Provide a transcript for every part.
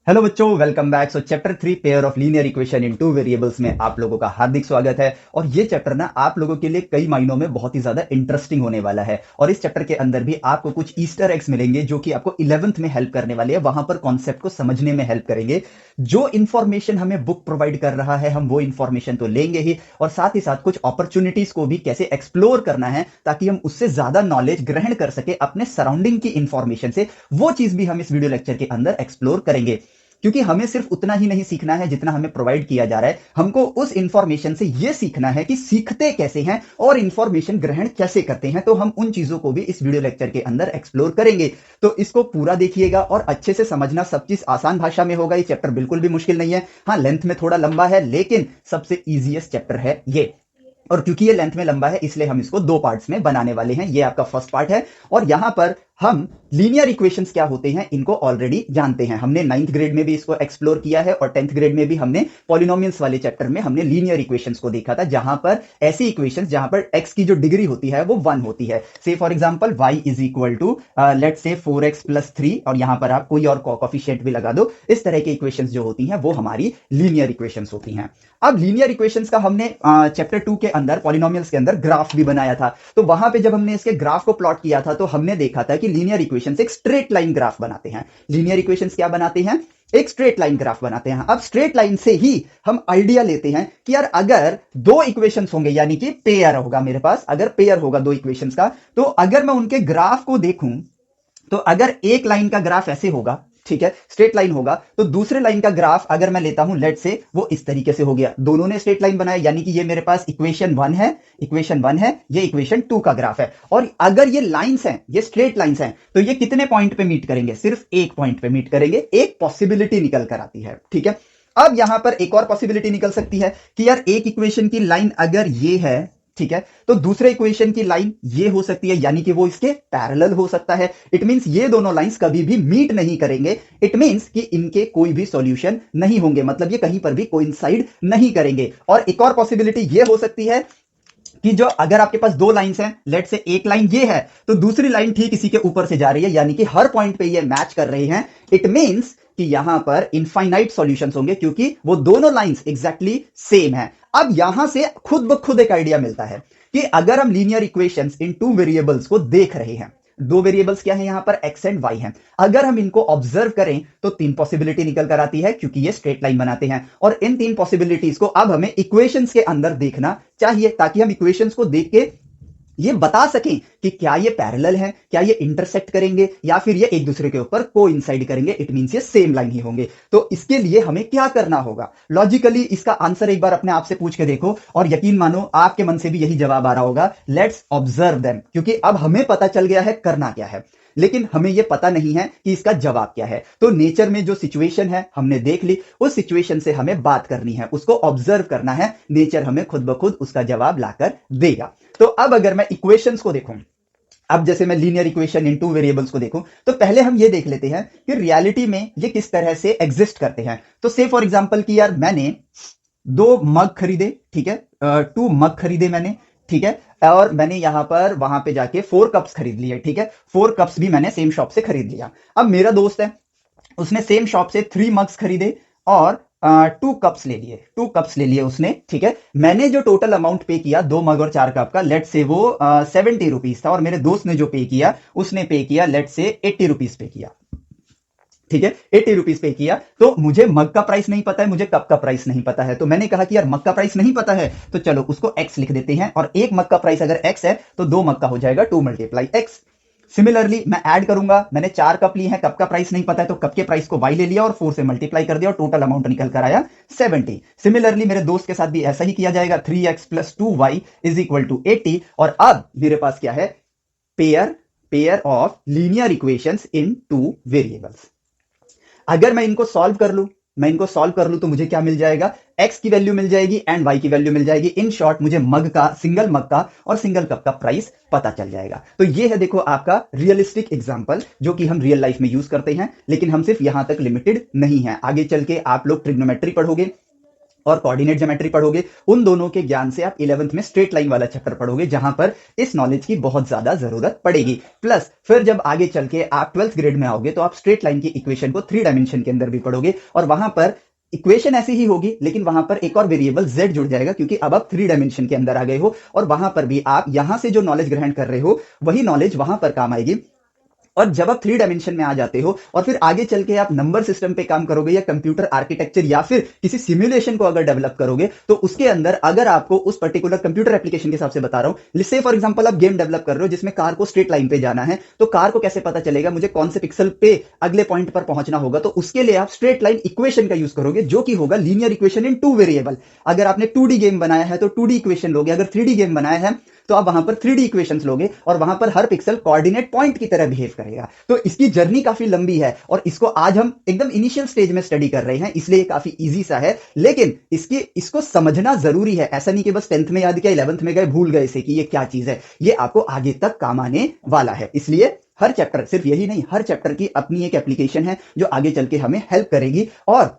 Hello बच्चों, welcome back. Chapter 3 pair of linear equation in two variables में आप लोगों का हार्दिक स्वागत है। और ये चैप्टर ना आप लोगों के लिए कई मायनों में बहुत ही ज्यादा इंटरेस्टिंग होने वाला है। और इस चैप्टर के अंदर भी आपको कुछ ईस्टर एग्स मिलेंगे जो कि आपको 11th में हेल्प करने वाले हैं, वहां पर कॉन्सेप्ट को समझने में हेल्प करेंगे। जो इंफॉर्मेशन हमें बुक प्रोवाइड कर रहा है हम वो इंफॉर्मेशन तो लेंगे ही, और साथ ही साथ कुछ अपॉर्चुनिटीज को भी कैसे एक्सप्लोर करना है ताकि हम उससे ज्यादा नॉलेज ग्रहण कर सके अपने सराउंडिंग की इंफॉर्मेशन से। वो चीज भी हम इस वीडियो लेक्चर के अंदर एक्सप्लोर करेंगे, क्योंकि हमें सिर्फ उतना ही नहीं सीखना है जितना हमें प्रोवाइड किया जा रहा है। हमको उस इंफॉर्मेशन से यह सीखना है कि सीखते कैसे हैं और इंफॉर्मेशन ग्रहण कैसे करते हैं। तो हम उन चीजों को भी इस वीडियो लेक्चर के अंदर एक्सप्लोर करेंगे। तो इसको पूरा देखिएगा और अच्छे से समझना। सब चीज आसान भाषा में होगा। ये चैप्टर बिल्कुल भी मुश्किल नहीं है। हाँ, लेंथ में थोड़ा लंबा है, लेकिन सबसे इजीएस्ट चैप्टर है ये। और क्योंकि ये लेंथ में लंबा है इसलिए हम इसको दो पार्ट्स में बनाने वाले हैं। ये आपका फर्स्ट पार्ट है। और यहां पर हम लीनियर इक्वेशंस क्या होते हैं इनको ऑलरेडी जानते हैं। हमने 9th ग्रेड में भी इसको एक्सप्लोर किया है और 10th ग्रेड में भी हमने पॉलिनोमियल्स वाले चैप्टर में हमने लीनियर इक्वेशंस को देखा था, जहां पर ऐसी इक्वेशंस जहां पर x की जो डिग्री होती है वो 1 होती है। Say for example y is equal to let's say 4x plus 3, और यहां पर आप कोई और कोएफिशिएंट भी लगा दो। इस तरह की इक्वेशंस जो होती हैं वो हमारी लीनियर इक्वेशंस होती हैं। अब लीनियर इक्वेशंस का हमने चैप्टर 2 के अंदर पॉलिनोमियल्स के अंदर ग्राफ भी बनाया था। तो वहां पे जब हमने इसके ग्राफ को प्लॉट किया था तो हमने देखा था कि लीनियर इक्वेशंस एक स्ट्रेट लाइन ग्राफ बनाते हैं। लीनियर इक्वेशंस क्या बनाते हैं? एक स्ट्रेट लाइन ग्राफ बनाते हैं। अब स्ट्रेट लाइन से ही हम आइडिया लेते हैं कि यार अगर दो इक्वेशंस होंगे, यानी कि पेयर होगा मेरे पास, अगर पेयर होगा दो इक्वेशंस का, तो अगर मैं उनके ग्राफ को देखूं तो अगर एक लाइन का ग्राफ ऐसे होगा, ठीक है, स्ट्रेट लाइन होगा, तो दूसरे लाइन का ग्राफ अगर मैं लेता हूं लेट से वो इस तरीके से हो गया। दोनों ने स्ट्रेट लाइन बनाया, यानी कि ये मेरे पास इक्वेशन 1 है, इक्वेशन 1 है, ये इक्वेशन 2 का ग्राफ है। और अगर ये लाइंस हैं, ये स्ट्रेट लाइंस हैं, तो ये कितने पॉइंट पे मीट करेंगे? सिर्फ एक पॉइंट पे मीट करेंगे। एक पॉसिबिलिटी निकल कर आती है, ठीक है। अब यहां पर एक और पॉसिबिलिटी निकल सकती है कि यार एक इक्वेशन की लाइन अगर ये है, ठीक है, तो दूसरे इक्वेशन की लाइन ये हो सकती है, यानी कि वो इसके पैरेलल हो सकता है। इट मींस ये दोनों लाइंस कभी भी मीट नहीं करेंगे। इट मींस कि इनके कोई भी सॉल्यूशन नहीं होंगे, मतलब ये कहीं पर भी कोइंसाइड नहीं करेंगे। और एक और पॉसिबिलिटी ये हो सकती है कि जो अगर आपके पास दो लाइंस हैं, लेट से एक लाइन ये है तो दूसरी लाइन ठीक इसी के ऊपर से जा रही है, यानी कि हर पॉइंट पे ये मैच कर रहे हैं। इट मींस कि यहां पर इनफाइनाइट सॉल्यूशंस होंगे, क्योंकि वो दोनों लाइंस एग्जैक्टली सेम है। अब यहां से खुद ब खुद एक आइडिया मिलता है कि अगर हम लीनियर इक्वेशंस इन टू वेरिएबल्स को देख रहे हैं, दो वेरिएबल्स क्या है यहां पर, x एंड y हैं, अगर हम इनको ऑब्जर्व करें तो तीन पॉसिबिलिटी निकल कर आती है, क्योंकि ये स्ट्रेट लाइन बनाते हैं। और इन तीन पॉसिबिलिटीज को अब हमें इक्वेशंस के अंदर देखना चाहिए, ताकि हम इक्वेशंस को देख के ये बता सकें कि क्या ये पैरेलल है, क्या ये इंटरसेक्ट करेंगे, या फिर ये एक दूसरे के ऊपर कोइंसाइड करेंगे। इट मींस ये सेम लाइन ही होंगे। तो इसके लिए हमें क्या करना होगा? लॉजिकली इसका आंसर एक बार अपने आप से पूछ के देखो, और यकीन मानो आपके मन से भी यही जवाब आ रहा होगा, लेट्स ऑब्जर्व देम। क्योंकि अब हमें पता चल गया है करना क्या है, लेकिन हमें यह पता नहीं है कि इसका जवाब क्या है। तो नेचर में जो सिचुएशन है हमने देख ली, उस सिचुएशन से हमें बात करनी है, उसको ऑब्जर्व करना है। नेचर हमें खुद ब खुद उसका जवाब लाकर देगा। तो अब अगर मैं इक्वेशंस को देखूं, अब जैसे मैं linear equation in two variables को देखूं, तो पहले हम ये देख लेते हैं कि रियलिटी में ये किस तरह से एग्जिस्ट करते हैं। तो से फॉर एग्जांपल कि यार मैंने दो मग खरीदे, ठीक है, 2 मग खरीदे मैंने, ठीक है, और मैंने यहां पर वहां पे जाके 4 कप्स खरीद लिए, ठीक है। 4 कप्स भी मैंने सेम शॉप से खरीद लिया। अब मेरा दोस्त है, उसने सेम शॉप से 3 मग्स खरीदे और 2 कप्स ले लिए, 2 कप्स ले लिए उसने, ठीक है। मैंने जो टोटल अमाउंट पे किया 2 मग और 4 कप का, लेट से वो 70 रुपीज था, और मेरे दोस्त ने जो पे किया उसने पे किया लेट से 80 रुपीज पे किया, ठीक है, 80 रुपीज पे किया। तो मुझे मग का प्राइस नहीं पता है, मुझे कप का प्राइस नहीं पता है। तो मैंने कहा कि यार मग का प्राइस नहीं पता है तो चलो उसको x लिख देते हैं, और एक मग का प्राइस अगर x है तो 2 मग का हो जाएगा 2 मल्टीप्लाई x। सिमिलरली मैं ऐड करूंगा, मैंने 4 कप लिए हैं, कप का प्राइस नहीं पता है तो कप के प्राइस को y ले लिया और 4 से मल्टीप्लाई कर दिया, और टोटल अमाउंट निकल कर आया 70। सिमिलरली मेरे दोस्त के साथ भी ऐसा ही किया जाएगा, 3x plus 2y is equal to 80। और अब मेरे पास क्या है? Pair pair of linear equations in two variables. अगर मैं इनको सॉल्व कर लूं, मैं इनको सॉल्व कर लूं तो मुझे क्या मिल जाएगा? x की वैल्यू मिल जाएगी एंड y की वैल्यू मिल जाएगी। इन शॉर्ट मुझे मग का, सिंगल मग का और सिंगल कप का प्राइस पता चल जाएगा। तो ये है देखो आपका रियलिस्टिक एग्जांपल, जो कि हम रियल लाइफ में यूज करते हैं, लेकिन हम सिर्फ यहां तक लिमिटेड नहीं है। आगे चल के आप लोग ट्रिग्नोमेट्री पढ़ोगे, और कोऑर्डिनेट ज्योमेट्री पढ़ोगे। उन दोनों के ज्ञान से आप 11th में स्ट्रेट लाइन वाला चैप्टर पढ़ोगे, जहां पर इस नॉलेज की बहुत ज्यादा जरूरत पड़ेगी। प्लस फिर जब आगे चल के आप 12th ग्रेड में आओगे तो आप स्ट्रेट लाइन की इक्वेशन को 3 डायमेंशन के अंदर भी पढ़ोगे, और वहां पर इक्वेशन ऐसी ही होगी, लेकिन वहां पर एक और वेरिएबल z जुड़ जाएगा, क्योंकि अब आप 3 डायमेंशन के अंदर आ गए हो, और वहां पर भी आप यहां से जो नॉलेज ग्रहण कर रहे हो वही नॉलेज वहां पर काम आएगी। और जब आप 3 डायमेंशन में आ जाते हो और फिर आगे चल के आप नंबर सिस्टम पे काम करोगे, या कंप्यूटर आर्किटेक्चर, या फिर किसी सिमुलेशन को अगर डेवलप करोगे, तो उसके अंदर अगर आपको उस पर्टिकुलर कंप्यूटर एप्लीकेशन के हिसाब से बता रहा हूं, से फॉर एग्जांपल आप गेम डेवलप कर रहे हो जिसमें कार को स्ट्रेट लाइन पे जाना है, तो कार को कैसे पता चलेगा मुझे कौन से पिक्सल पे अगले पॉइंट पर पहुंचना होगा, तो उसके लिए आप स्ट्रेट लाइन इक्वेशन का यूज करोगे, जो कि होगा लीनियर इक्वेशन इन 2 वेरिएबल। अगर आपने 2D गेम बनाया है तो 2D इक्वेशन लोगे, अगर 3D गेम बनाया है तो आप वहां पर 3D इक्वेशंस लोगे, और वहां पर हर पिक्सल कोऑर्डिनेट पॉइंट की तरह बिहेव करेगा। तो इसकी जर्नी काफी लंबी है, और इसको आज हम एकदम इनिशियल स्टेज में स्टडी कर रहे हैं, इसलिए काफी इजी सा है, लेकिन इसको समझना जरूरी है। ऐसा नहीं कि बस 10th में याद किया, 11th में गए भूल गए से कि ये क्या चीज है, ये आपको आगे तक काम आने वाला है। इसलिए हर चैप्टर, सिर्फ यही नहीं, हर चैप्टर की अपनी एक एप्लीकेशन है जो आगे चल के हमें हेल्प करेगी। और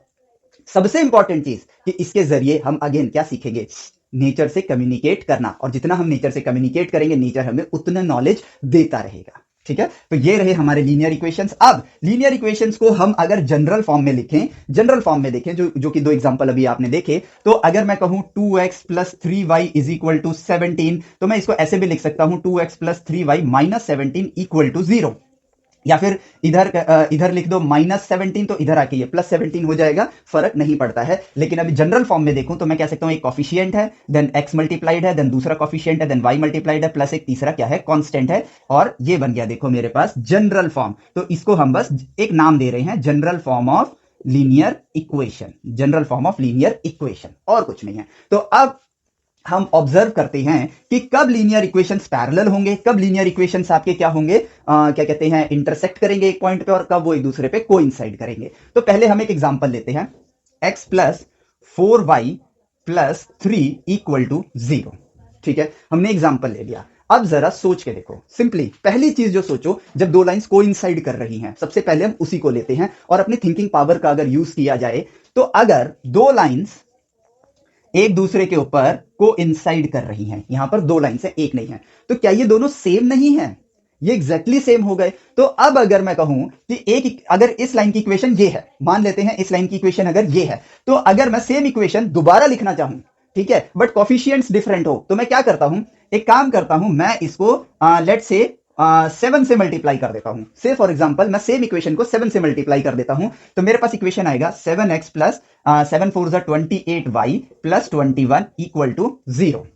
सबसे इंपॉर्टेंट चीज कि इसके जरिए हम अगेन क्या सीखेंगे, नेचर से कम्युनिकेट करना, और जितना हम नेचर से कम्युनिकेट करेंगे नेचर हमें उतना नॉलेज देता रहेगा। ठीक है, तो ये रहे हमारे लीनियर इक्वेशंस। अब लीनियर इक्वेशंस को हम अगर जनरल फॉर्म में लिखें, जनरल फॉर्म में देखें, जो कि 2 एग्जांपल अभी आपने देखे, तो अगर मैं कहूं 2x + 3y = 17, तो मैं इसको ऐसे भी लिख सकता हूं 2x + 3y - 17 = 0, या फिर इधर लिख दो -17, तो इधर आके ये +17 हो जाएगा, फर्क नहीं पड़ता है। लेकिन अभी जनरल फॉर्म में देखूं तो मैं कह सकता हूं एक कॉफिशिएंट है, देन x मल्टीप्लाइड है, देन दूसरा कॉफिशिएंट है, देन y मल्टीप्लाइड है, प्लस एक तीसरा क्या है, कांस्टेंट है, और ये बन गया देखो मेरे पास जनरल फॉर्म। तो इसको हम बस एक नाम दे रहे हैं, general form of linear equation, general form of linear equation, और कुछ नहीं है। तो अब हम ऑब्जर्व करते हैं कि कब लीनियर इक्वेशंस पैरेलल होंगे, कब लीनियर इक्वेशंस आपके क्या होंगे, क्या कहते हैं, इंटरसेक्ट करेंगे एक पॉइंट पे, और कब वो एक दूसरे पे कोइंसाइड करेंगे। तो पहले हम एक एग्जांपल लेते हैं, x + 4y + 3 = 0। ठीक है, हमने एग्जांपल ले लिया। अब जरा सोच के देखो, सिंपली पहली चीज जो सोचो, जब 2 लाइंस कोइंसाइड कर रही हैं, सबसे पहले हम उसी को लेते हैं, और अपनी थिंकिंग पावर का अगर यूज किया जाए, तो अगर 2 लाइंस एक दूसरे के ऊपर कोइंसाइड कर रही हैं, यहां पर 2 लाइन से एक नहीं है, तो क्या ये दोनों सेम नहीं है, ये एग्जैक्टली सेम हो गए। तो अब अगर मैं कहूं कि अगर इस लाइन की इक्वेशन ये है, मान लेते हैं इस लाइन की इक्वेशन अगर ये है, तो अगर मैं सेम इक्वेशन दोबारा लिखना चाहूं, ठीक है, बट कोफिशिएंट्स डिफरेंट हो, तो मैं क्या करता हूं, एक काम करता हूं, मैं इसको लेट से 7 से मल्टीप्लाई कर देता हूं। से फॉर एग्जांपल मैं सेम इक्वेशन को 7 से मल्टीप्लाई कर देता हूं, तो मेरे पास इक्वेशन आएगा 7x + 7 4 28y + 21 = 0।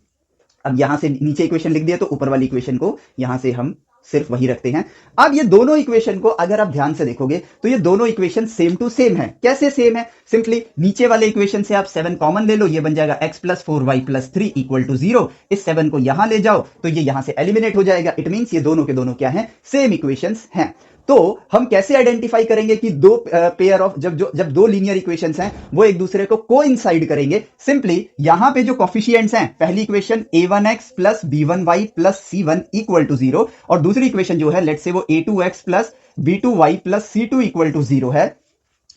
अब यहां से नीचे इक्वेशन लिख दिया, तो ऊपर वाली इक्वेशन को यहां से हम सिर्फ वही रखते हैं। अब ये दोनों इक्वेशन को अगर आप ध्यान से देखोगे, तो ये दोनों इक्वेशन सेम टू सेम है। कैसे सेम है, सिंपली नीचे वाले इक्वेशन से आप 7 कॉमन ले लो, ये बन जाएगा x + 4y + 3 = 0। इस 7 को यहां ले जाओ तो ये यहां से एलिमिनेट हो जाएगा। इट मींस ये दोनों के दोनों क्या हैं, सेम इक्वेशंस हैं। तो हम कैसे आइडेंटिफाई करेंगे कि दो पेयर ऑफ जब 2 लीनियर इक्वेशंस हैं वो एक दूसरे को कोइंसाइड करेंगे, सिंपली यहां पे जो कोफिशिएंट्स हैं, पहली इक्वेशन a1x + b1y + c1 = 0, और दूसरी इक्वेशन जो है लेट्स से वो a2x + b2y + c2 = 0 है।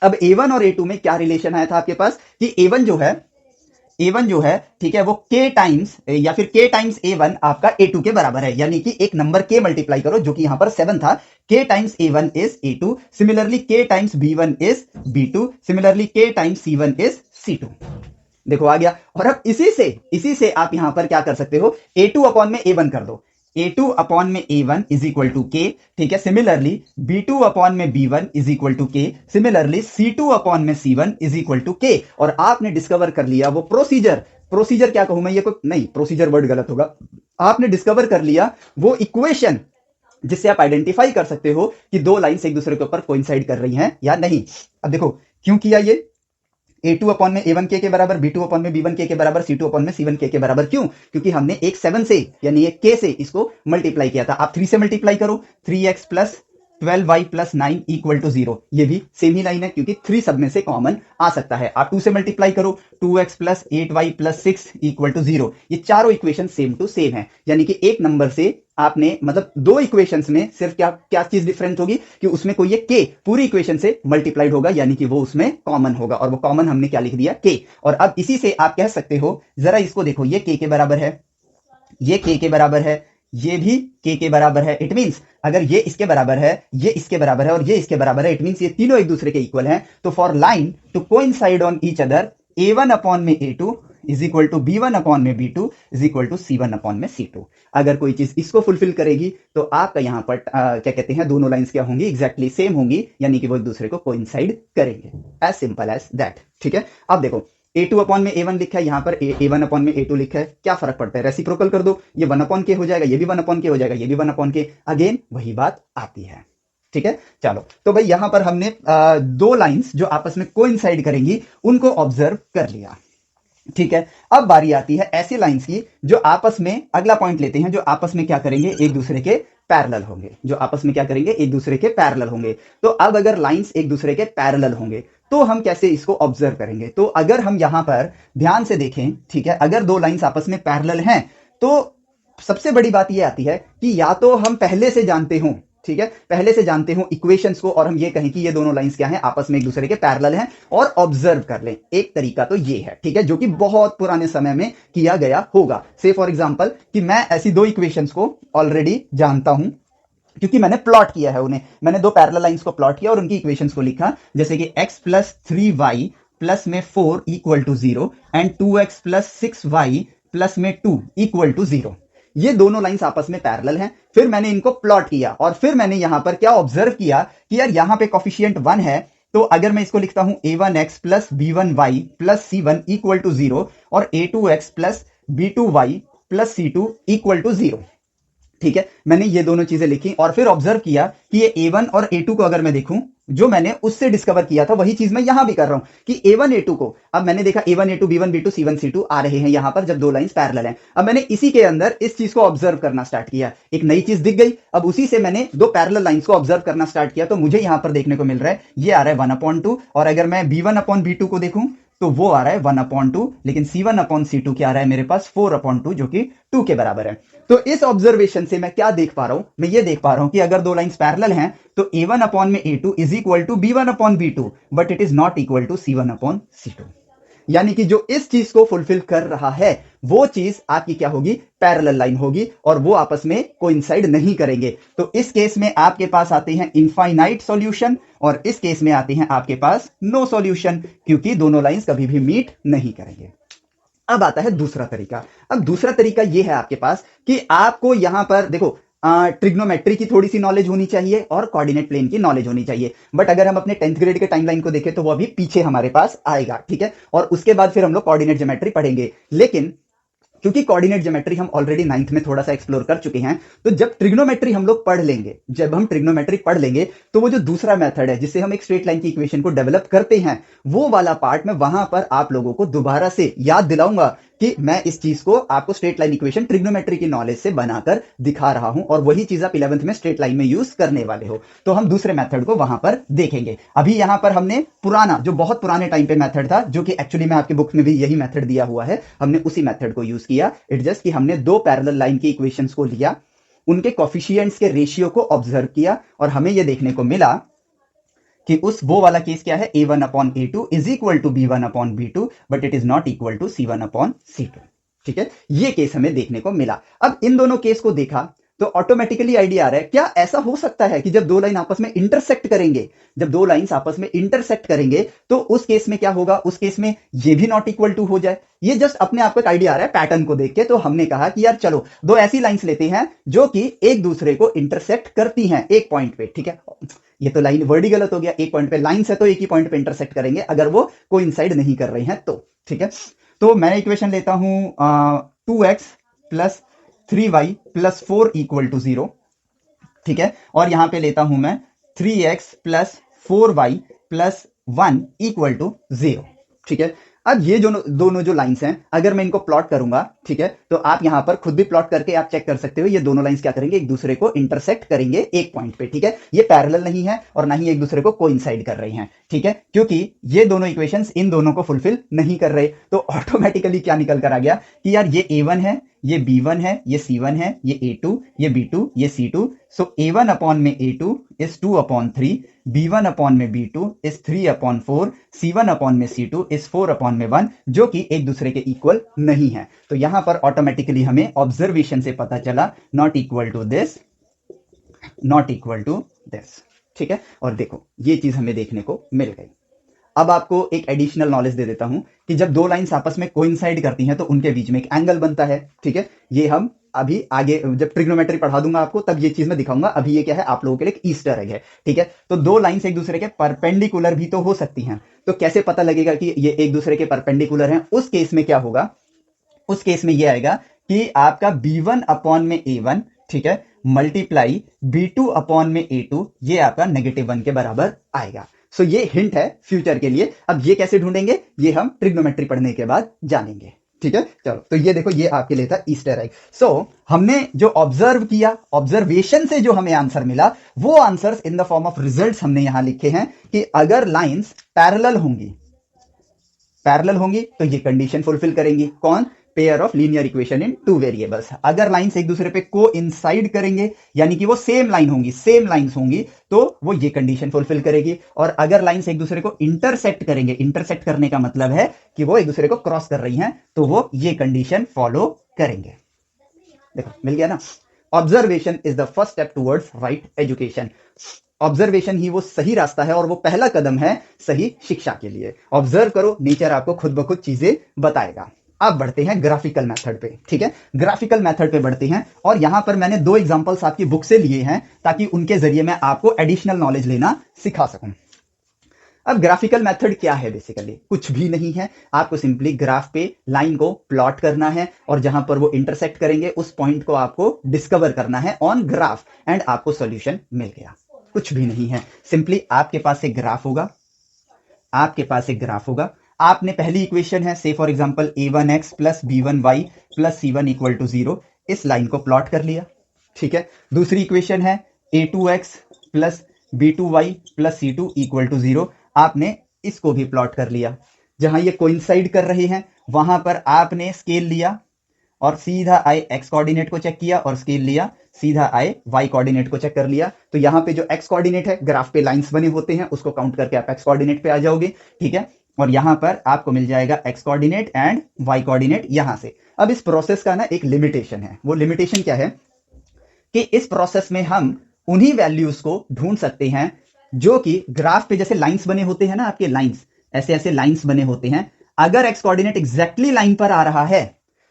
अब a1 और a2 में क्या रिलेशन आया था आपके पास कि a1 जो है ठीक है, वो k टाइम्स या फिर k टाइम्स a1 आपका a2 के बराबर है, यानी कि एक नंबर k मल्टीप्लाई करो, जो कि यहां पर 7 था, k times a1 is a2, similarly k times b1 is b2, similarly k times c1 is c2। देखो आ गया। और अब इसी से आप यहां पर क्या कर सकते हो, a2 अपॉन में a1 कर दो, a2 अपॉन में a1 = k, ठीक है। सिमिलरली b2 अपॉन में b1 = k, similarly c2 upon में c1 = k। और आपने डिस्कवर कर लिया वो प्रोसीजर क्या कहूं मैं, ये कोई नहीं, प्रोसीजर वर्ड गलत होगा, आपने डिस्कवर कर लिया वो इक्वेशन जिससे आप आइडेंटिफाई कर सकते हो कि 2 लाइंस एक दूसरे के ऊपर कोइंसाइड कर रही हैं या नहीं। अब देखो क्यों किया ये, a2 अपॉन में a1 के बराबर, b2 अपॉन में b1 के बराबर, c2 अपॉन में c1 के बराबर, क्यों, क्योंकि हमने एक 7 से यानी एक k से इसको मल्टीप्लाई किया था। आप 3 से मल्टीप्लाई करो, 3x + 12y plus 9 equal to 0, ये भी सेम ही लाइन है क्योंकि 3 सब में से कॉमन आ सकता है। आप 2 से मल्टीप्लाई करो, 2x plus 8y plus 6 equal to 0, ये चारों इक्वेशन सेम टू सेम है। यानी कि एक नंबर से आपने मतलब दो इक्वेशंस में सिर्फ क्या क्या चीज डिफरेंट होगी कि उसमें कोई ये k पूरी इक्वेशन से मल्टीप्लाइड होगा, यानी कि वो उसमें कॉमन होगा, और वो कॉमन हमने क्या लिख दिया, k। और अब इसी से आप कह सकते हो, जरा इसको देखो, ये k के बराबर है, ये k के बराबर है, ये भी k के बराबर है। इट मींस अगर ये इसके बराबर है, ये इसके बराबर है और ये इसके बराबर है, इट मींस ये तीनों एक दूसरे के इक्वल हैं। तो for line to coincide on each other, a1 upon में a2 is equal to b1 upon में b2 is equal to c1 upon में c2। अगर कोई चीज इसको फुलफिल करेगी तो आपका यहां पर क्या कहते हैं, दोनों लाइंस क्या होंगी, एग्जैक्टली सेम होंगी, यानी कि वो एक दूसरे को कोइंसाइड करेंगे। As simple as that. ठीक है, अब देखो a2 अपॉन में a1 लिखा है, यहां पर a1 अपॉन में a2 लिखा है, क्या फर्क पड़ता है, रेसिप्रोकल कर दो, ये 1 अपॉन के हो जाएगा, ये भी 1 अपॉन के हो जाएगा, ये भी 1 अपॉन के, अगेन वही बात आती है। ठीक है, चलो तो भाई यहां पर हमने दो लाइंस जो आपस में कोइंसाइड करेंगी उनको ऑब्जर्व कर लिया। ठीक है, अब बारी आती है ऐसी लाइंस की जो आपस में, अगला पॉइंट लेते हैं, जो आपस में क्या करेंगे, एक दूसरे के पैरेलल होंगे, जो आपस में क्या करेंगे, एक दूसरे के पैरेलल होंगे। तो अब अगर लाइंस एक दूसरे के पैरेलल होंगे तो हम कैसे इसको ऑब्जर्व करेंगे, तो अगर हम यहां पर ध्यान से देखें, ठीक है, अगर दो लाइंस आपस में पैरेलल हैं तो सबसे बड़ी बात यह आती है कि या तो हम पहले से जानते हों, ठीक है, पहले से जानते हो इक्वेशंस को, और हम ये कहें कि ये दोनों लाइंस क्या हैं, आपस में एक दूसरे के पैरेलल हैं, और ऑब्जर्व कर लें। एक तरीका तो ये है, ठीक है, जो कि बहुत पुराने समय में किया गया होगा। से फॉर एग्जांपल कि मैं ऐसी दो इक्वेशंस को ऑलरेडी जानता हूं क्योंकि मैंने प्लॉट किया है उन्हें, मैंने दो पैरेलल लाइंस को प्लॉट किया और उनकी इक्वेशंस को लिखा, जैसे कि x प्लस 3y प्लस में 4 equal to 0 and 2x plus 6y plus में 2 इक्वल टू 0। ये दोनों लाइंस आपस में पैरेलल हैं। फिर मैंने इनको प्लॉट किया और फिर मैंने यहां पर क्या ऑब्जर्व किया कि यार यहां पे कोफिशिएंट 1 है, तो अगर मैं इसको लिखता हूं a1x plus b1y plus c1 equal to 0 और a2x plus b2y plus c2 equal to 0। ठीक है, मैंने ये दोनों चीजें लिखी और फिर ऑब्जर्व किया कि ये a1 और a2 को अगर मैं देखूं, जो मैंने उससे डिस्कवर किया था वही चीज मैं यहां भी कर रहा हूं कि a1 a2 को, अब मैंने देखा a1 a2 b1 b2 c1 c2 आ रहे हैं यहां पर जब दो लाइंस पैरेलल हैं। अब मैंने इसी के अंदर इस चीज को ऑब्जर्व करना स्टार्ट किया, एक नई चीज दिख गई, अब उसी से मैंने दो पैरेलल लाइंस को ऑब्जर्व करना स्टार्ट किया, तो मुझे यहां पर देखने को मिल रहा है ये आ रहा है 1/2, और अगर मैं b1 अपॉन b2 को देखूं तो वो आ रहा है 1/2, लेकिन c1 अपॉन c2 क्या आ रहा है मेरे पास 4/2, जो कि 2 के बराबर है। तो इस ऑब्जर्वेशन से मैं क्या देख पा रहा हूं, मैं ये देख पा रहा हूं कि अगर दो लाइंस पैरेलल हैं तो a1 अपॉन में a2 is equal to b1 upon b2, but it is not equal to c1 upon c2। यानी कि जो इस चीज को फुलफिल कर रहा है वो चीज आपकी क्या होगी, पैरेलल लाइन होगी, और वो आपस में कोइंसाइड नहीं करेंगे। तो इस केस में आपके पास आते हैं इनफाइनाइट सॉल्यूशन, और इस केस में आते हैं आपके पास नो सॉल्यूशन, क्योंकि दोनों लाइंस कभी भी मीट नहीं करेंगे। अब आता है दूसरा तरीका। अब दूसरा तरीका यह है आपके पास कि आपको यहां पर देखो ट्रिग्नोमेट्री की थोड़ी सी नॉलेज होनी चाहिए और कोऑर्डिनेट प्लेन की नॉलेज होनी चाहिए, बट अगर हम अपने 10th ग्रेड के टाइमलाइन को देखें तो वो अभी पीछे हमारे पास आएगा। ठीक है, और उसके बाद फिर हम लोग कोऑर्डिनेट ज्योमेट्री पढ़ेंगे, लेकिन क्योंकि कोऑर्डिनेट ज्योमेट्री हम ऑलरेडी 9th में थोड़ा सा एक्सप्लोर कर चुके हैं, तो जब ट्रिग्नोमेट्री हम लोग पढ़ लेंगे, जब हम ट्रिग्नोमेट्री पढ़ लेंगे तो वो जो दूसरा मेथड है जिससे हम एक स्ट्रेट लाइन की इक्वेशन को डेवलप करते हैं, वो वाला पार्ट मैं वहां पर आप लोगों को दोबारा से याद दिलाऊंगा कि मैं इस चीज को आपको स्ट्रेट लाइन इक्वेशन ट्रिग्नोमेट्री की नॉलेज से बनाकर दिखा रहा हूं, और वही चीज आप 11th में स्ट्रेट लाइन में यूज करने वाले हो। तो हम दूसरे मेथड को वहां पर देखेंगे। अभी यहां पर हमने पुराना, जो बहुत पुराने टाइम पे मेथड था, जो कि एक्चुअली में आपकी बुक में भी यही मेथड दिया हुआ है, हमने उसी मेथड को यूज किया। इट जस्ट कि हमने दो पैरेलल लाइन की इक्वेशंस को लिया, उनके कोफिशिएंट्स के रेशियो को ऑब्जर्व किया, और हमें यह देखने को मिला कि वो वाला केस क्या है, a1 upon a2 is equal to b1 upon b2, but it is not equal to c1 upon c2। ठीक है, ये केस हमें देखने को मिला। अब इन दोनों केस को देखा तो ऑटोमेटिकली आइडिया आ रहा है, क्या ऐसा हो सकता है कि जब दो लाइन आपस में इंटरसेक्ट करेंगे, जब दो लाइंस आपस में इंटरसेक्ट करेंगे तो उस केस में क्या होगा, उस केस में ये भी नॉट इक्वल टू हो जाए। ये जस्ट अपने आप को एक आइडिया आ रहा है पैटर्न को देख के, तो हमने कहा कि यार चलो दो ऐसी लाइंस लेते हैं जो कि एक दूसरे को इंटरसेक्ट करती हैं एक पॉइंट पे। ठीक है, ये तो लाइन वर्ड ही गलत हो गया, एक पॉइंट पे लाइंस है तो एक ही पॉइंट पे इंटरसेक्ट करेंगे अगर वो कोइंसाइड नहीं कर रही हैं तो। ठीक है, तो मैं इक्वेशन लेता हूं 2x plus 3y plus 4 equal to 0। ठीक है, और यहां पे लेता हूं मैं 3x plus 4y plus 1 equal to 0। ठीक है, अब ये जो दोनों जो लाइंस हैं, अगर मैं इनको प्लॉट करूंगा, ठीक है, तो आप यहां पर खुद भी प्लॉट करके आप चेक कर सकते हो, ये दोनों लाइंस क्या करेंगे, एक दूसरे को इंटरसेक्ट करेंगे एक पॉइंट पे, ठीक है। ये पैरेलल नहीं है और ना ही एक दूसरे को कोइंसाइड कर रही हैं, ठीक है, क्योंकि ये दोनों इक्वेशंस इन दोनों को फुलफिल नहीं कर रहे। तो ऑटोमेटिकली क्या निकल कर आ गया कि यार ये A1 है, ये B1 है, ये C1 है, ये A2, ये B2, ये C2। सो A1 अपॉन में A2 इज 2/3, B1 अपॉन में B2 इज 3/4, C1 अपॉन में C2 इज 4/1, जो कि एक दूसरे के इक्वल नहीं है। तो यहां पर ऑटोमेटिकली हमें ऑब्जर्वेशन से पता चला not equal to this, not equal to this, ठीक है। और देखो ये चीज हमें देखने को मिल गई। अब आपको एक एडिशनल नॉलेज दे देता हूं कि जब दो लाइंस आपस में कोइंसाइड करती हैं तो उनके बीच में एक एंगल बनता है, ठीक है। ये हम अभी आगे जब ट्रिग्नोमेट्री पढ़ा दूंगा आपको तब ये चीज मैं दिखाऊंगा। अभी ये क्या है, आप लोगों के लिए एक ईस्टर एग है, ठीक है। तो दो लाइंस एक दूसरे के परपेंडिकुलर भी तो हो सकती हैं, तो कैसे पता लगेगा कि ये एक दूसरे के परपेंडिकुलर हैं? उस केस में क्या होगा, उस केस में ये आएगा कि आपका B1 अपॉन में A1, ठीक है, मल्टीप्लाई B2 अपॉन में A2, ये आपका -1 के बराबर आएगा। सो ये हिंट है फ्यूचर के लिए। अब ये कैसे ढूंढेंगे, ये हम ट्रिग्नोमेट्री पढ़ने के बाद जानेंगे, ठीक है। चलो तो ये देखो, ये आपके लिए था ईस्टर एग। सो हमने जो ऑब्जर्व किया, ऑब्जर्वेशन से जो हमें आंसर मिला, वो answers in the form of results हमने यहां लिखे हैं कि अगर लाइंस पैरेलल होंगी, पैरेलल होंगी तो ये कंडीशन फुलफिल करेंगी। कौन? Pair of linear equation in two variables. अगर लाइंस एक दूसरे पे को इंसाइड करेंगे, यानी कि वो सेम लाइन होंगी, सेम लाइंस होंगी, तो वो ये कंडीशन फुलफिल करेगी। और अगर लाइंस एक दूसरे को इंटरसेक्ट करेंगे, इंटरसेक्ट करने का मतलब है कि वो एक दूसरे को क्रॉस कर रही हैं, तो वो ये कंडीशन फॉलो करेंगे। देखो मिल गया ना। Observation is the first step towards right education. Observation ही वो सही रास्ता है और वो पहला कदम है सही शिक्षा के लिए। ऑब्जर्व करो, नेचर आपको खुद ब खुद चीजें बताएगा। अब बढ़ते हैं ग्राफिकल मेथड पे, ठीक है। ग्राफिकल मेथड पे बढ़ते हैं और यहां पर मैंने दो एग्जांपल्स आपकी बुक से लिए हैं ताकि उनके जरिए मैं आपको एडिशनल नॉलेज लेना सिखा सकूं। अब ग्राफिकल मेथड क्या है? बेसिकली कुछ भी नहीं है, आपको सिंपली ग्राफ पे लाइन को प्लॉट करना है और जहां पर वो इंटरसेक्ट करेंगे उस पॉइंट को आपको डिस्कवर करना है ऑन ग्राफ एंड आपको सॉल्यूशन मिल गया। कुछ भी नहीं है, सिंपली आपके पास एक ग्राफ होगा, आपके पास एक ग्राफ होगा। आपने पहली इक्वेशन है say for example a1x plus b1y plus c1 equal to 0, इस लाइन को प्लॉट कर लिया, ठीक है। दूसरी इक्वेशन है a2x plus b2y plus c2 equal to 0, आपने इसको भी प्लॉट कर लिया। जहां ये कोइंसाइड कर रहे हैं वहां पर आपने स्केल लिया और सीधा आए एक्स कोऑर्डिनेट को चेक किया और स्केल लिया, सीधा आए वाई कोऑर्डिनेट को चेक कर लिया। तो यहां पे जो एक्स कोऑर्डिनेट है, ग्राफ पे लाइंस बने होते हैं, उसको काउंट करके आप एक्स कोऑर्डिनेट पे आ जाओगे, ठीक है। और यहां पर आपको मिल जाएगा x coordinate and y coordinate यहां से। अब इस प्रोसेस का ना एक लिमिटेशन है। वो लिमिटेशन क्या है कि इस प्रोसेस में हम उन्हीं वैल्यूज को ढूंढ सकते हैं जो कि ग्राफ पे जैसे लाइंस बने होते हैं ना, आपके लाइंस ऐसे ऐसे लाइंस बने होते हैं। अगर एक्स कोऑर्डिनेट एग्जैक्टली लाइन पर आ रहा है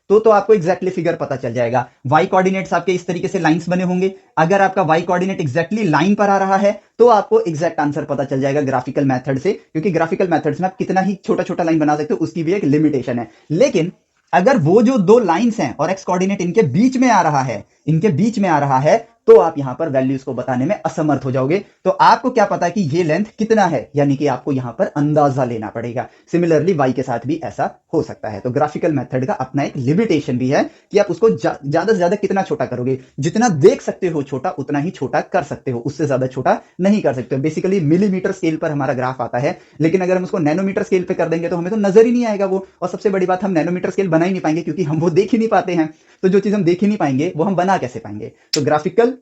तो आपको एग्जैक्टली फिगर पता चल जाएगा। वाई कोऑर्डिनेट्स आपके इस तरीके से लाइंस बने होंगे, अगर आपका वाई कोऑर्डिनेट एग्जैक्टली लाइन पर आ रहा है तो आपको एग्जैक्ट आंसर पता चल जाएगा ग्राफिकल मेथड से, क्योंकि ग्राफिकल मेथड्स में आप कितना ही छोटा छोटा लाइन बना सकते हो, उसकी भी एक लिमिटेशन है। लेकिन अगर वो जो दो लाइंस हैं और एक्स कोऑर्डिनेट इनके बीच में आ रहा है, इनके बीच में आ रहा है, तो आप यहां पर वैल्यूज को बताने में असमर्थ हो जाओगे। तो आपको क्या पता कि ये लेंथ कितना है, यानी कि आपको यहां पर अंदाजा लेना पड़ेगा। सिमिलरली वाई के साथ भी ऐसा हो सकता है। तो ग्राफिकल मेथड का अपना एक लिमिटेशन भी है कि आप उसको ज्यादा से ज्यादा कितना छोटा करोगे। जितना देख सकते हो छोटा उतना ही छोटा कर सकते हो, उससे ज्यादा छोटा नहीं कर सकते हो। बेसिकली मिलीमीटर स्केल पर हमारा ग्राफ आता है, लेकिन अगर हम उसको नैनोमीटर स्केल पे कर देंगे तो हमें तो नजर ही नहीं आएगा वो। और सबसे बड़ी बात, हम नैनोमीटर स्केल बना ही नहीं पाएंगे क्योंकि हम वो देख ही नहीं पाते हैं। तो जो चीज हम देख ही नहीं पाएंगे वो हम बना कैसे पाएंगे? तो ग्राफिकल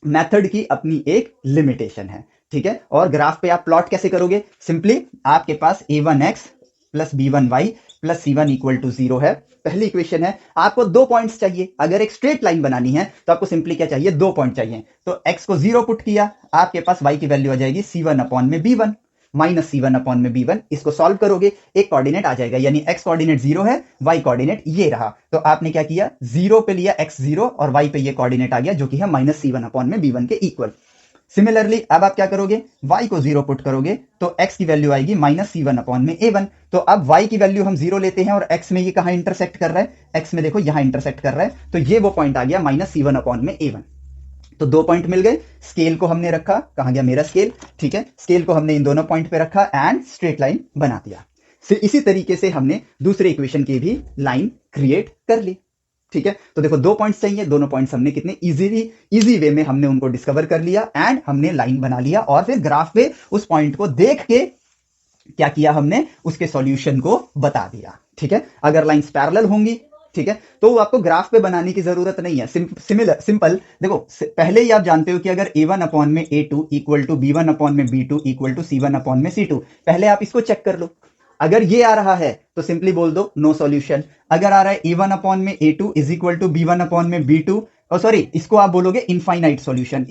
मेथड की अपनी एक लिमिटेशन है, ठीक है। और ग्राफ पे आप प्लॉट कैसे करोगे? सिंपली आपके पास a1x plus b1y plus c1 equal to 0 है, पहली इक्वेशन है। आपको 2 पॉइंट्स चाहिए। अगर एक स्ट्रेट लाइन बनानी है तो आपको सिंपली क्या चाहिए? 2 पॉइंट चाहिए। तो x को 0 पुट किया, आपके पास y की वैल्यू आ जाएगी c1 अपॉन में b1 माइनस c1 अपॉन में b1। इसको सॉल्व करोगे, एक कोऑर्डिनेट आ जाएगा, यानी x कोऑर्डिनेट 0 है, y कोऑर्डिनेट ये रहा। तो आपने क्या किया? 0 पे लिया x 0 और y पे ये कोऑर्डिनेट आ गया जो कि है माइनस c1 अपॉन में b1 के इक्वल। सिमिलरली अब आप क्या करोगे? y को 0 पुट करोगे तो x की वैल्यू आएगी माइनस c1 अपॉन में a1। तो अब y की वैल्यू हम 0 लेते हैं और x में ये कहां इंटरसेक्ट कर रहा है? x में देखो यहां इंटरसेक्ट कर रहा है, तो ये वो पॉइंट आ गया माइनस c1 अपॉन में a1। तो 2 पॉइंट मिल गए। स्केल को हमने रखा, कहां गया मेरा स्केल? ठीक है, स्केल को हमने इन दोनों पॉइंट पे रखा एंड स्ट्रेट लाइन बना दिया। इसी तरीके से हमने दूसरे इक्वेशन की भी लाइन क्रिएट कर ली। ठीक है, तो देखो 2 पॉइंट्स चाहिए, दोनों पॉइंट्स हमने कितने इजी वे में हमने उनको डिस्कवर कर लिया एंड हमने लाइन बना लिया और फिर ग्राफ पे उस पॉइंट को देख के क्या किया, हमने उसके सॉल्यूशन को बता दिया। ठीक है, अगर लाइंस पैरेलल होंगी, ठीक है, तो आपको ग्राफ पे बनाने की जरूरत नहीं है। सिंपल देखो, पहले ही आप जानते हो कि अगर a1 अपॉन में a2 equal to b1 upon में b2 equal to c1 upon में c2, पहले आप इसको चेक कर लो। अगर ये आ रहा है तो सिंपली बोल दो नो सॉल्यूशन। अगर आ रहा है a1 अपॉन में a2 is equal to b1 upon में b2, और सॉरी इसको आप बोलोगे इनफाइनाइट सॉल्यूशन,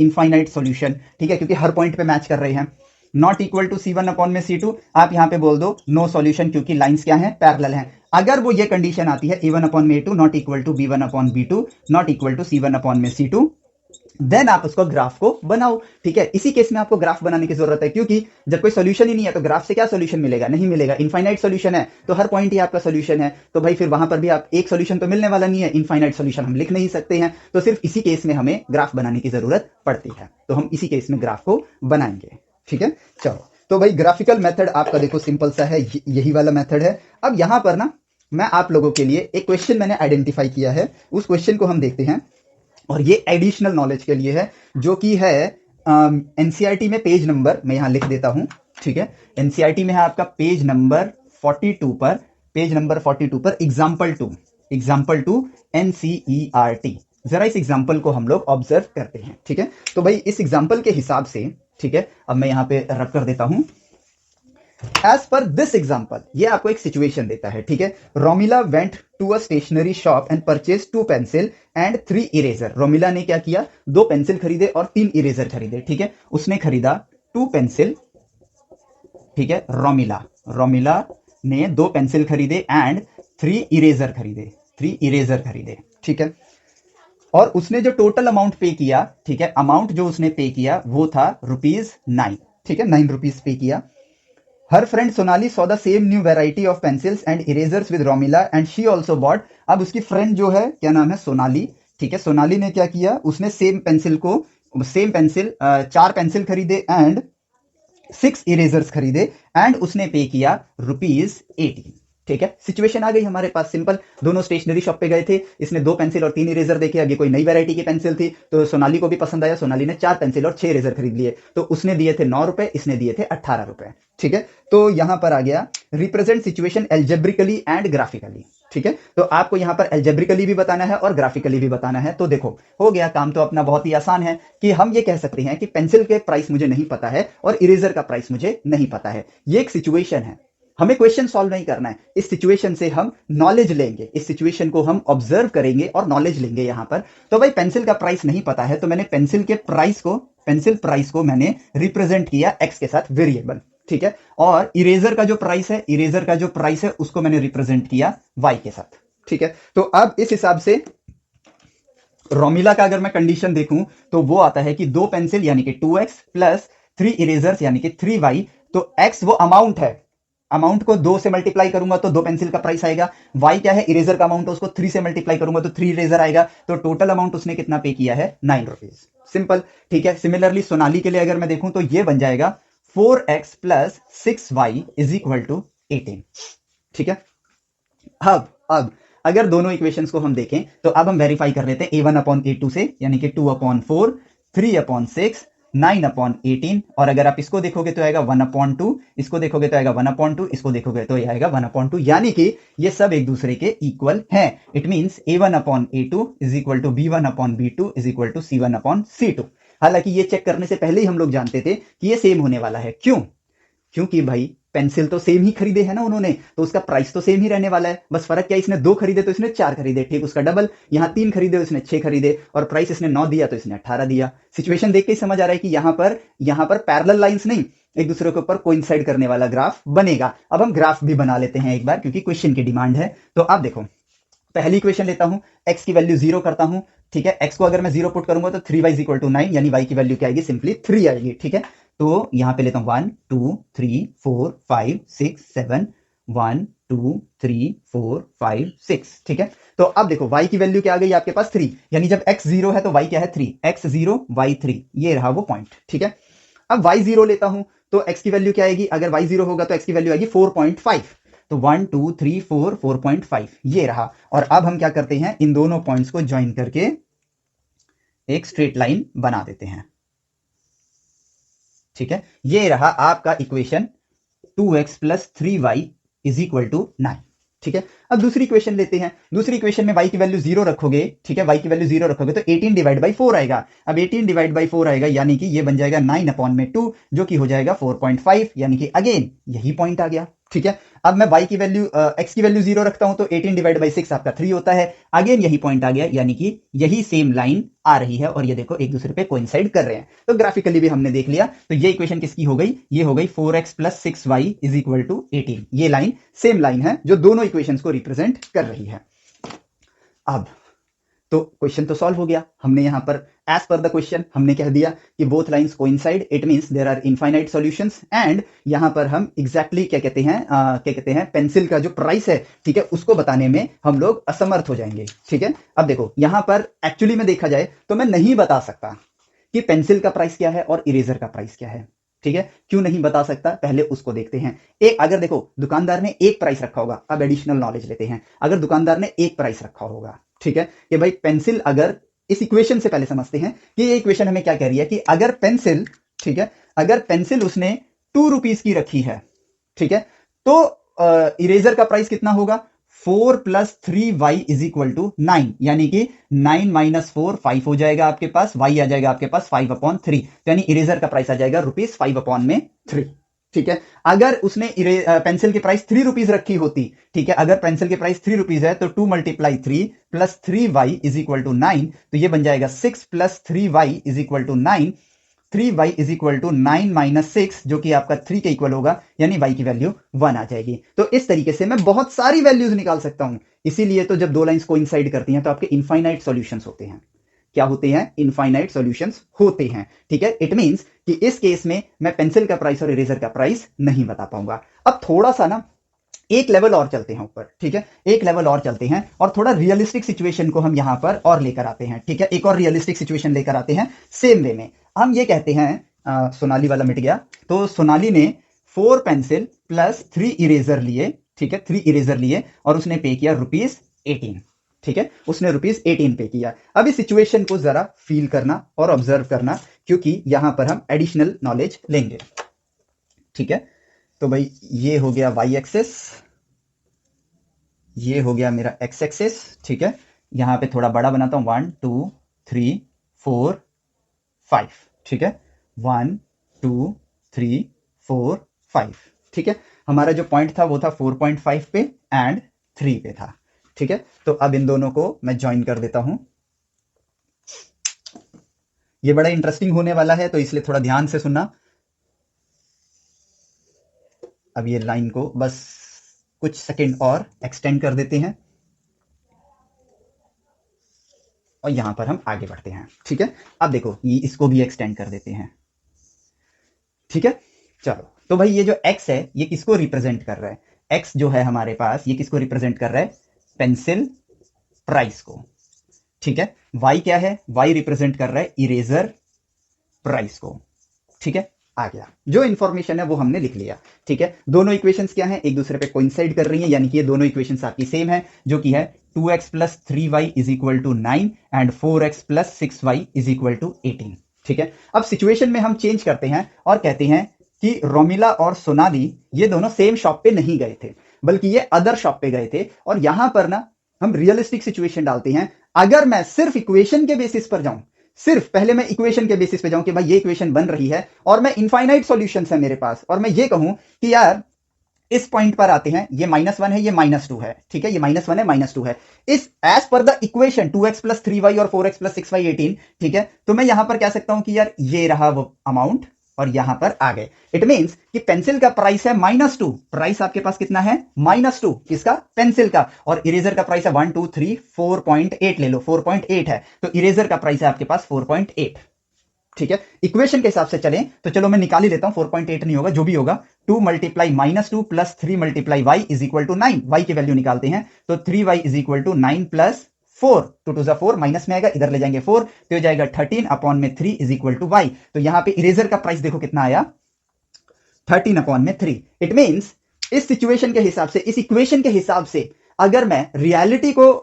ठीक है, क्योंकि हर पॉइंट पे मैच कर रहे हैं। Not equal to c1 upon में c2, आप यहां पे बोल दो नो सॉल्यूशन, क्योंकि लाइंस क्या है, पैरेलल हैं। अगर वो ये कंडीशन आती है a1 अपॉन में a2 not equal to b1 upon b2 not equal to c1 upon में c2, देन आप उसको ग्राफ को बनाओ। ठीक है, इसी केस में आपको ग्राफ बनाने की जरूरत है, क्योंकि जब कोई सोल्यूशन ही नहीं है तो ग्राफ से क्या सोल्यूशन मिलेगा, नहीं मिलेगा। इनफाइनाइट सोल्यूशन है तो हर पॉइंट ही आपका सोल्यूशन है, तो भाई फिर वहां पर भी आप एक सोल्यूशन तो मिलने वाला नहीं है, इनफाइनाइट सोल्यूशन हम लिख नहीं सकते हैं। तो सिर्फ इसी केस में हमें ग्राफ बनाने की जरूरत पड़ती है, तो हम इसी केस में ग्राफ को बनाएंगे। ठीक है, चलो तो भाई ग्राफिकल मेथड आपका देखो सिंपल सा है, यही वाला मेथड है। अब यहां पर ना मैं आप लोगों के लिए एक क्वेश्चन मैंने आइडेंटिफाई किया है, उस क्वेश्चन को हम देखते हैं, और ये एडिशनल नॉलेज के लिए है, जो कि है एनसीईआरटी में पेज नंबर मैं यहां लिख देता हूं। ठीक है, एनसीईआरटी में है आपका पेज नंबर 42 पर एग्जाम्पल टू एनसीईआरटी। जरा इस एग्जाम्पल को हम लोग ऑब्जर्व करते हैं। ठीक है, तो भाई इस एग्जाम्पल के हिसाब से, ठीक है, अब मैं यहां पे रब कर देता हूं। एज पर दिस एग्जाम्पल, ये आपको एक सिचुएशन देता है। ठीक है, Romila went to a stationery shop and purchase 2 pencil and 3 eraser. Romila ने क्या किया, 2 पेंसिल खरीदे और 3 इरेजर खरीदे। ठीक है, उसने खरीदा 2 पेंसिल, ठीक है, रोमिला ने 2 पेंसिल खरीदे एंड 3 इरेजर खरीदे। ठीक है, और उसने जो टोटल अमाउंट पे किया, ठीक है, अमाउंट जो उसने पे किया वो था ₹9। ठीक है, 9 रुपीज पे किया। हर friend Sonali saw the same new variety of pencils and erasers with Romila and she also bought. अब उसकी फ्रेंड जो है, क्या नाम है, सोनाली। ठीक है, सोनाली ने क्या किया, उसने सेम पेंसिल 4 पेंसिल खरीदे एंड 6 इरेजर्स खरीदे एंड उसने पे किया ₹18। ठीक है, सिचुएशन आ गई हमारे पास सिंपल। दोनों स्टेशनरी शॉप पे गए थे, इसने 2 पेंसिल और 3 इरेजर देखे। अब ये कोई नई वैरायटी की पेंसिल थी तो सोनाली को भी पसंद आया, सोनाली ने 4 पेंसिल और 6 इरेजर खरीद लिए। तो उसने दिए थे 9 रुपए, इसने दिए थे 18 रुपए। ठीक है, तो यहां पर आ गया represent situation algebraically and graphically. ठीक है, तो आपको यहां पर एल्जेब्रिकली भी बताना है और ग्राफिकली भी बताना है। तो देखो हो गया काम, तो अपना बहुत ही आसान है कि हम ये कह सकते हैं कि पेंसिल के प्राइस मुझे नहीं पता है और इरेजर का प्राइस मुझे नहीं पता है। ये एक सिचुएशन है, हमें क्वेश्चन सॉल्व नहीं करना है। इस सिचुएशन से हम नॉलेज लेंगे, इस सिचुएशन को हम ऑब्जर्व करेंगे और नॉलेज लेंगे यहां पर। तो भाई पेंसिल का प्राइस नहीं पता है, तो मैंने पेंसिल प्राइस को मैंने रिप्रेजेंट किया एक्स के साथ वेरिएबल। ठीक है, और इरेजर का जो प्राइस है उसको मैंने रिप्रेजेंट किया वाई के साथ। ठीक है, तो अब इस हिसाब से रोमिला का अगर मैं कंडीशन देखूं तो वो आता है कि 2 पेंसिल यानी कि 2x प्लस 3 इरेजर्स यानी कि 3y। तो x वो अमाउंट है, अमाउंट को 2 से मल्टीप्लाई करूंगा तो 2 पेंसिल का प्राइस आएगा। y क्या है, इरेजर का अमाउंट है, उसको 3 से मल्टीप्लाई करूंगा तो 3 इरेजर आएगा। तो टोटल अमाउंट उसने कितना पे किया है, 9 रुपीज। सिंपल। ठीक है, सिमिलरली सोनाली के लिए अगर मैं देखूं तो ये बन जाएगा 4x plus 6y is equal to 18। ठीक है, अब अगर दोनों इक्वेशंस को हम देखें तो अब हम वेरीफाई कर लेते हैं a1 अपॉन a2 से, यानी कि 2 अपॉन 4, 3 अपॉन 6, 9 अपॉन 18। और अगर आप इसको देखोगे तो आएगा 1 अपॉन 2, इसको देखोगे तो आएगा 1 अपॉन 2, इसको देखोगे तो आएगा 1 अपॉन 2, यानी कि ये सब एक दूसरे के इक्वल हैं। It means a1 upon a2 is equal to b1 upon b2 is equal to c1 upon c2। हालांकि ये चेक करने से पहले ही हम लोग जानते थे कि ये सेम होने वाला है। क्योंकि भाई पेंसिल तो सेम ही खरीदे है ना उन्होंने, तो उसका प्राइस तो सेम ही रहने वाला है। बस फर्क क्या, इसने 2 खरीदे तो इसने 4 खरीदे, ठीक उसका डबल। यहां 3 खरीदे तो इसने 6 खरीदे, और प्राइस इसने 9 दिया तो इसने 18 दिया। सिचुएशन देख के ही समझ आ रहा है कि यहां पर पैरेलल लाइंस नहीं, एक दूसरे के ऊपर कोइंसाइड करने वाला ग्राफ बनेगा। अब हम ग्राफ भी बना लेते हैं एक बार, क्योंकि क्वेश्चन की डिमांड है। तो आप देखो, पहली इक्वेशन लेता हूं, x की वैल्यू 0 करता हूं। ठीक है, x को अगर मैं 0 पुट करूंगा तो 3y इज इक्वल टू 9, यानी y की वैल्यू क्या आएगी, सिंपली 3 आएगी। ठीक है, तो यहां पे लेता हूं 1 2 3 4 5 6 7, 1 2 3 4 5 6। ठीक है, तो अब देखो y की वैल्यू क्या आ गई आपके पास 3, यानी जब x 0 है तो y क्या है 3, x 0 y 3, ये रहा वो पॉइंट। ठीक है, अब y 0 लेता हूं तो x की वैल्यू क्या आएगी, अगर y 0 होगा तो x की वैल्यू आएगी 4.5। तो 1 2 3 4 4.5 ये रहा। और अब हम क्या करते हैं, इन दोनों पॉइंट्स को ज्वाइन करके एक स्ट्रेट लाइन बना देते हैं। ठीक है, ये रहा आपका equation 2x plus 3y is equal to 9। ठीक है, अब दूसरी इक्वेशन लेते हैं। दूसरी इक्वेशन में y की वैल्यू 0 रखोगे, ठीक है, y की वैल्यू 0 रखोगे तो 18 डिवाइड बाई 4 आएगा। अब 18 डिवाइड बाई 4 आएगा यानी कि ये बन जाएगा 9 अपॉन में 2 जो कि हो जाएगा 4.5, यानी कि अगेन यही पॉइंट आ गया। ठीक है, अब मैं y की वैल्यू x की वैल्यू 0 रखता हूं तो 18 डिवाइड बाई 6 आपका 3 होता है। अगेन यही पॉइंट आ गया, यानी कि यही सेम लाइन आ रही है और ये देखो एक दूसरे पे कोइंसाइड कर रहे हैं। तो ग्राफिकली भी हमने देख लिया। तो ये इक्वेशन किसकी हो गई, ये हो गई 4x plus 6y is equal to 18। ये लाइन सेम लाइन है जो दोनों इक्वेशंस को रिप्रेजेंट कर रही है। अब तो क्वेश्चन तो सॉल्व हो गया। हमने यहां पर एज पर द क्वेश्चन हमने कह दिया कि both lines coincide, it means there are infinite solutions. And यहां पर हम एग्जैक्टली क्या कहते हैं पेंसिल का जो प्राइस है, ठीक है, उसको बताने में हम लोग असमर्थ हो जाएंगे। ठीक है, अब देखो यहां पर एक्चुअली में देखा जाए तो मैं नहीं बता सकता कि पेंसिल का प्राइस क्या है और इरेजर का प्राइस क्या है। ठीक है, क्यों नहीं बता सकता, पहले उसको देखते हैं। एक अगर देखो दुकानदार ने एक प्राइस रखा होगा, अब एडिशनल नॉलेज लेते हैं। अगर दुकानदार ने एक प्राइस रखा होगा, ठीक है, कि भाई पेंसिल, अगर इस इक्वेशन से पहले समझते हैं कि ये इक्वेशन हमें क्या कह रही है कि अगर पेंसिल, ठीक है, अगर पेंसिल उसने 2 रुपीज की रखी है, ठीक है, तो इरेजर का प्राइस कितना होगा, 4 plus 3y is equal to 9, यानी कि 9 माइनस 4 5 हो जाएगा आपके पास, y आ जाएगा आपके पास 5/3, यानी इरेजर का प्राइस आ जाएगा रुपीज 5/3। ठीक है, अगर उसने पेंसिल की प्राइस 3 रुपीज रखी होती, ठीक है, अगर पेंसिल की प्राइस 3 रुपीज है तो 2 multiply 3 plus 3y is equal to 9, तो ये बन जाएगा 6 plus 3y is equal to 9। 3y is equal to 9 minus 6 जो कि आपका 3 के इक्वल होगा, यानी y की वैल्यू 1 आ जाएगी। तो इस तरीके से मैं बहुत सारी वैल्यूज निकाल सकता हूं। इसीलिए तो जब दो लाइंस कोइंसाइड करती हैं तो आपके इनफाइनाइट सॉल्यूशंस होते हैं। क्या होते हैं, इनफाइनाइट सॉल्यूशंस होते हैं। ठीक है, इट मींस कि इस केस में मैं पेंसिल का प्राइस और इरेजर का प्राइस नहीं बता पाऊंगा। अब थोड़ा सा ना एक लेवल और चलते हैं ऊपर। ठीक है, एक लेवल और चलते हैं और थोड़ा रियलिस्टिक सिचुएशन को हम यहां पर और लेकर आते हैं। ठीक है, एक और रियलिस्टिक सिचुएशन लेकर आते हैं सेम वे में। हम ये कहते हैं, सोनाली वाला मिट गया, तो सोनाली ने 4 पेंसिल प्लस 3 इरेजर लिए। ठीक है, 3 इरेजर लिए और उसने पे किया ₹18। ठीक है, उसने ₹18 पे किया। अब इस सिचुएशन को जरा फील करना और ऑब्जर्व करना, क्योंकि यहां पर हम एडिशनल नॉलेज लेंगे। ठीक है, तो भाई ये हो गया y एक्सेस, ये हो गया मेरा x एक्सेस। ठीक है, यहां पे थोड़ा बड़ा बनाता हूं, 1 2 3 4 5। ठीक है, 1 2 3 4 5। ठीक है, हमारा जो पॉइंट था वो था 4.5 पे एंड 3 पे था। ठीक है, तो अब इन दोनों को मैं ज्वाइन कर देता हूं। ये बड़ा इंटरेस्टिंग होने वाला है, तो इसलिए थोड़ा ध्यान से सुनना। अब ये लाइन को बस कुछ सेकंड और एक्सटेंड कर देते हैं और यहां पर हम आगे बढ़ते हैं। ठीक है, अब देखो ये इसको भी एक्सटेंड कर देते हैं। ठीक है, चलो, तो भाई ये जो x है ये किसको रिप्रेजेंट कर रहा है, x जो है हमारे पास ये किसको रिप्रेजेंट कर रहा है, पेंसिल प्राइस को। ठीक है, y क्या है, y रिप्रेजेंट कर रहा है इरेजर प्राइस को। ठीक है, आ गया, जो इंफॉर्मेशन है वो हमने लिख लिया। ठीक है, दोनों इक्वेशंस क्या हैं, एक दूसरे पे कोइंसाइड कर रही हैं, यानी कि ये दोनों इक्वेशंस आपकी सेम है, जो कि है 2x plus 3y is equal to 9 and 4x plus 6y is equal to 18। ठीक है, अब सिचुएशन में हम चेंज करते हैं और कहते हैं कि रोमिला और सोनाली ये दोनों सेम शॉप पे नहीं गए थे, बल्कि ये अदर शॉप पे गए थे। और यहां पर ना हम रियलिस्टिक सिचुएशन डालते हैं। अगर मैं सिर्फ इक्वेशन के बेसिस पर जाऊं, सिर्फ पहले मैं इक्वेशन के बेसिस पे जाऊं कि भाई ये इक्वेशन बन रही है और मैं इनफाइनाइट सॉल्यूशंस है मेरे पास, और मैं ये कहूं कि यार इस पॉइंट पर आते हैं, ये -1 है, ये -2 है। ठीक है, ये -1 है, -2 है। इस as per the equation 2x plus 3y और 4x प्लस 6y 18। ठीक है, तो मैं यहां पर कह सकता हूं कि यार ये रहा वो अमाउंट और यहां पर आ गए। इट मींस कि पेंसिल का प्राइस है -2, प्राइस आपके पास कितना है, -2 किसका, पेंसिल का, और इरेजर का प्राइस है 1 2 3 4.8 ले लो, 4.8 है, तो इरेजर का प्राइस है आपके पास 4.8। ठीक है, इक्वेशन के हिसाब से चलें तो चलो मैं निकाल ही लेता हूं, 4.8 नहीं होगा, जो भी होगा 2 multiply -2 plus 3 multiply y is equal to 9। y की वैल्यू निकालते हैं तो 3y is equal to 9 plus 4, 2 2 4 minus में आएगा, इधर ले जाएंगे 4 तो हो जाएगा 13 अपॉन में 3 इज इक्वल टू y। तो यहां पे इरेजर का प्राइस देखो कितना आया, 13 अपॉन में 3। इट मींस इस सिचुएशन के हिसाब से, इस इक्वेशन के हिसाब से अगर मैं रियलिटी को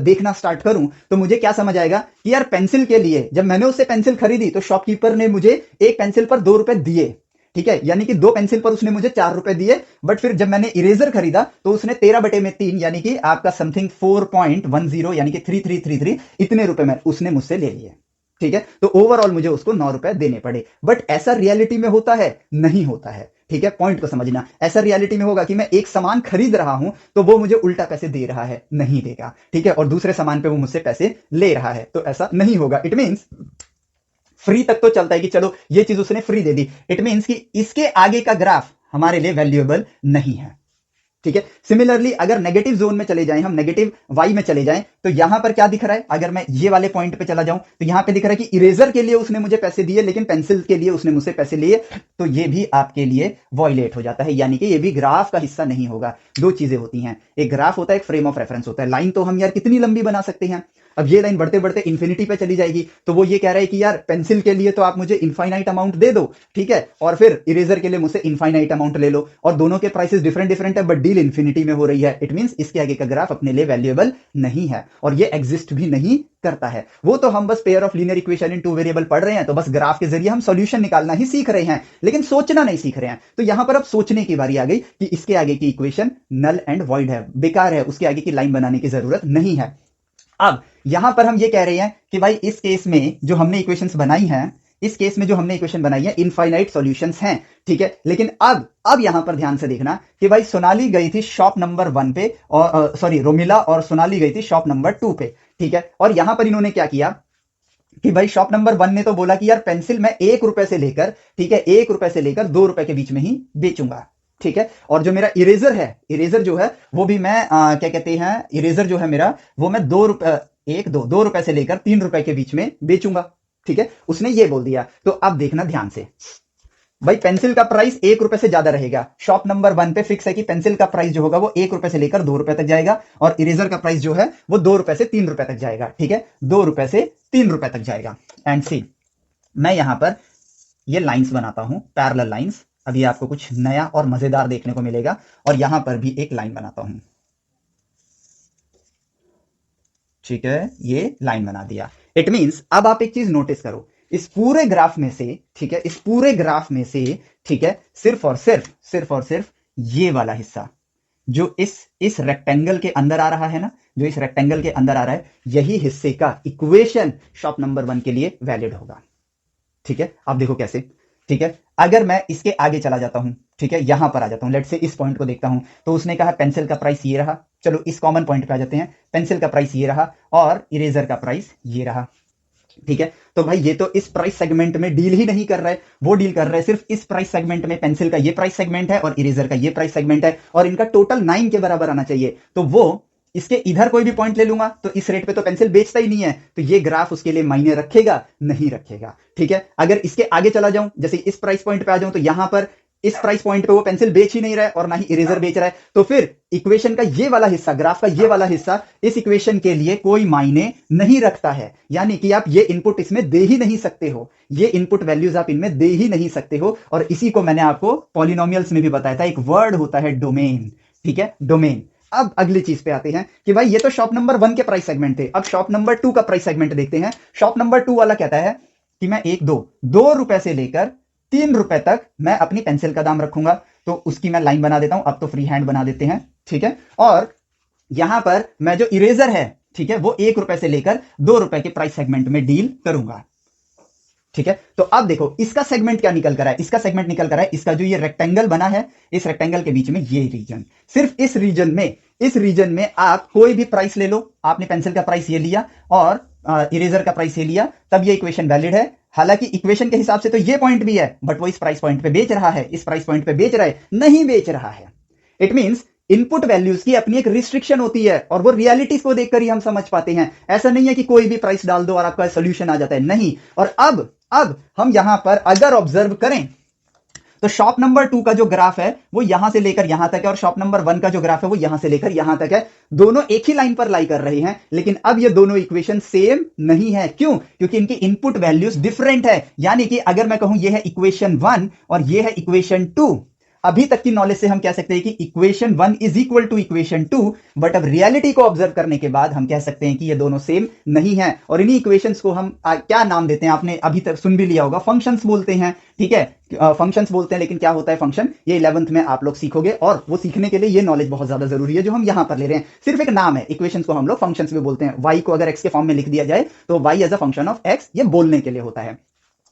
देखना स्टार्ट करूं तो मुझे क्या समझ आएगा कि यार पेंसिल के लिए जब मैंने उससे पेंसिल खरीदी तो शॉपकीपर ने मुझे एक पेंसिल पर 2 रुपए दिए, ठीक है, यानी कि 2 पेंसिल पर उसने मुझे 4 रुपए दिए। बट फिर जब मैंने इरेजर खरीदा तो उसने 13/3 यानी कि आपका समथिंग 4.10 यानी कि 3333 इतने रुपए में उसने मुझसे ले लिए, ठीक है। तो ओवरऑल मुझे उसको 9 रुपए देने पड़े। बट ऐसा रियलिटी में होता है? नहीं होता है, ठीक है। पॉइंट को समझना, ऐसा रियलिटी में होगा कि मैं एक सामान खरीद रहा हूं तो वो मुझे उल्टा पैसे दे रहा है, नहीं देगा, ठीक है, और दूसरे सामान पे वो मुझसे पैसे ले रहा है, तो ऐसा नहीं होगा। इट मींस फ्री तक तो चलता है कि चलो ये चीज उसने free they the, it means कि इसके आगे का ग्राफ हमारे लिए वैल्यूएबल नहीं है, ठीक है। सिमिलरली अगर नेगेटिव जोन में चले जाएं, हम नेगेटिव वाई में चले जाएं, तो यहां पर क्या दिख रहा है? अगर मैं ये वाले पॉइंट पे चला जाऊं तो यहां पे दिख रहा है कि इरेजर के लिए उसने मुझे पैसे दिए लेकिन पेंसिल के लिए उसने मुझसे पैसे लिए, तो ये भी आपके लिए वॉयलेट हो जाता है, यानी कि ये भी ग्राफ का हिस्सा नहीं होगा। दो चीजें होती हैं, एक ग्राफ होता है, एक फ्रेम ऑफ रेफरेंस होता है। लाइन तो हम यार कितनी लंबी बना सकते हैं, अब ये लाइन बढ़ते बढ़ते इंफिनिटी पे चली जाएगी, तो वो ये कह रहा है कि यार पेंसिल के लिए तो आप मुझे इनफाइनाइट अमाउंट दे दो, ठीक है, और फिर इरेजर के लिए मुझसे इनफाइनाइट अमाउंट ले लो, और दोनों के प्राइसेस डिफरेंट डिफरेंट है, बट डील इंफिनिटी में हो रही है। इट मींस इसके आगे का ग्राफ अपने लिए वैल्यूएबल नहीं है, और ये एग्जिस्ट भी नहीं करता है। वो तो हम बस pair of linear equation in two variable पढ़ रहे हैं, तो बस ग्राफ के जरिए हम सॉल्यूशन निकालना ही सीख रहे हैं, लेकिन सोचना नहीं सीख रहे हैं। तो यहां पर अब सोचने की बारी आ गई कि इसके आगे की इक्वेशन नल एंड वॉइड है, बेकार है, उसके आगे की लाइन बनाने की जरूरत नहीं है। अब यहां पर हम ये कह रहे हैं कि भाई इस केस में जो हमने इक्वेशंस बनाई हैं, इस केस में जो हमने इक्वेशन बनाई है इनफाइनाइट सॉल्यूशंस हैं, ठीक है। लेकिन अब यहां पर ध्यान से देखना कि भाई सोनाली गई थी शॉप नंबर 1 पे, और सॉरी रोमिला और सोनाली गई थी शॉप नंबर 2 पे, ठीक है। और यहां पर इन्होंने क्या किया कि भाई शॉप नंबर 1 ने तो बोला कि यार पेंसिल मैं 1 रुपए से लेकर, ठीक है, 1 रुपए से लेकर 2 रुपए के बीच में ही बेचूंगा, ठीक है। और जो मेरा इरेजर है, इरेजर जो है वो भी मैं क्या कहते हैं, इरेजर जो है मेरा वो मैं 2 रुपए, 2 रुपए से लेकर 3 रुपए के बीच में बेचूंगा, ठीक है। उसने ये बोल दिया। तो अब देखना ध्यान से, भाई पेंसिल का प्राइस 1 रुपए से ज्यादा रहेगा। शॉप नंबर 1 पे फिक्स है कि पेंसिल का प्राइस जो होगा वो 1 रुपए से लेकर 2 रुपए तक जाएगा, और इरेजर का प्राइस जो है वो 2 रुपए से 3 रुपए तक जाएगा, ठीक है, 2 रुपए से 3 रुपए तक जाएगा। एंड सी, मैं यहां पर ये लाइंस बनाता हूं, पैरेलल लाइंस। अभी आपको कुछ नया और मजेदार देखने को मिलेगा, और यहां पर भी एक लाइन बनाता हूं, ठीक है, ये लाइन बना दिया। इट मींस अब आप एक चीज नोटिस करो, इस पूरे ग्राफ में से, ठीक है, इस पूरे ग्राफ में से, ठीक है, सिर्फ ये वाला हिस्सा जो इस रेक्टेंगल के अंदर आ रहा है ना, जो इस रेक्टेंगल के अंदर आ रहा है, यही हिस्से का इक्वेशन शॉप नंबर 1 के लिए वैलिड होगा, ठीक है। आप देखो कैसे, ठीक है। अगर मैं इसके आगे चला जाता हूं, ठीक है, यहां पर आ जाता हूं, लेट से इस पॉइंट को देखता हूं, तो उसने कहा पेंसिल का प्राइस ये रहा, चलो इस कॉमन पॉइंट पे आ जाते हैं, पेंसिल का प्राइस ये रहा और इरेजर का प्राइस ये रहा, ठीक है। तो भाई ये तो इस प्राइस सेगमेंट में डील ही नहीं कर रहा है, वो डील कर रहा है सिर्फ इस प्राइस सेगमेंट में, पेंसिल का ये प्राइस सेगमेंट है और इरेजर का ये प्राइस सेगमेंट है, और इनका टोटल 9 के बराबर आना चाहिए। तो वो इसके इधर कोई भी पॉइंट ले लूंगा तो इस रेट पे तो पेंसिल बेचता ही नहीं है, तो ये ग्राफ उसके लिए मायने रखेगा नहीं रखेगा, ठीक है। अगर इसके आगे चला जाऊं, जैसे इस प्राइस पॉइंट पे आ जाऊं, तो यहां पर इस प्राइस पॉइंट पे वो पेंसिल बेच ही नहीं रहा है और ना ही इरेजर बेच रहा है, तो फिर इक्वेशन का ये वाला हिस्सा, ग्राफ का ये वाला हिस्सा इस इक्वेशन के लिए कोई मायने नहीं रखता है, यानी कि आप ये इनपुट इसमें दे ही नहीं सकते हो, ये इनपुट वैल्यूज आप इनमें दे ही नहीं सकते हो। और इसी को मैंने आपको पॉलिनोमियल्स में भी बताया था, एक वर्ड होता है डोमेन, ठीक है, डोमेन। अब अगली चीज पे आते हैं कि भाई ये तो शॉप नंबर 1 के प्राइस सेगमेंट थे, अब शॉप नंबर 2 का प्राइस सेगमेंट देखते हैं। शॉप नंबर 2 वाला कहता है कि मैं 2 रुपए से लेकर 3 रुपए तक मैं अपनी पेंसिल का दाम रखूंगा, तो उसकी मैं लाइन बना देता हूं, अब तो फ्री हैंड बना देते हैं, ठीक है। और यहां पर मैं जो इरेजर है, ठीक है, वो 1 रुपए से लेकर 2 रुपए के प्राइस सेगमेंट में डील करूंगा, ठीक है। तो अब देखो इसका सेगमेंट क्या निकल कर है, इसका सेगमेंट निकल कर है, इसका जो ये रेक्टेंगल बना है, इस रेक्टेंगल के बीच में ये रीजन, सिर्फ इस रीजन में आप कोई भी प्राइस ले लो, आपने पेंसिल का प्राइस ये लिया और इरेजर का प्राइस ये लिया, तब ये इक्वेशन वैलिड है। हालांकि इक्वेशन के हिसाब से तो ये पॉइंट भी है, बट वो इस प्राइस पॉइंट पे बेच रहा है, इस प्राइस पॉइंट पे बेच रहा है, नहीं बेच रहा है। इट मींस इनपुट वैल्यूज की अपनी एक रिस्ट्रिक्शन होती है, और वो रियलिटीज को देखकर ही हम समझ पाते हैं। ऐसा नहीं है कि कोई भी प्राइस डाल दो और आपका सोल्यूशन आ जाता है, नहीं। और अब हम यहां पर अगर ऑब्जर्व करें तो शॉप नंबर 2 का जो ग्राफ है वो यहां से लेकर यहां तक है, और शॉप नंबर 1 का जो ग्राफ है वो यहां से लेकर यहां तक है। दोनों एक ही लाइन पर लाई कर रहे हैं, लेकिन अब ये दोनों इक्वेशन सेम नहीं है। क्यों? क्योंकि इनकी इनपुट वैल्यूज डिफरेंट है। यानी कि अगर मैं कहूं ये है इक्वेशन 1 और ये है इक्वेशन 2, अभी तक की नॉलेज से हम कह सकते हैं कि equation 1 is equal to equation 2, but अब रियलिटी को ऑब्जर्व करने के बाद हम कह सकते हैं कि ये दोनों सेम नहीं है। और इन्हीं इक्वेशंस को हम क्या नाम देते हैं, आपने अभी तक सुन भी लिया होगा, फंक्शंस बोलते हैं। ठीक है, फंक्शंस बोलते हैं, लेकिन क्या होता है फंक्शन, ये 11th में आप लोग सीखोगे, और वो सीखने के लिए ये नॉलेज बहुत ज्यादा जरूरी है जो हम यहां पर ले रहे हैं। सिर्फ एक नाम है, इक्वेशंस को हम लोग फंक्शंस भी बोलते हैं। वाई को अगर एक्स के फॉर्म में लिख दिया जाए तो y as a function of x, ये बोलने के लिए होता है।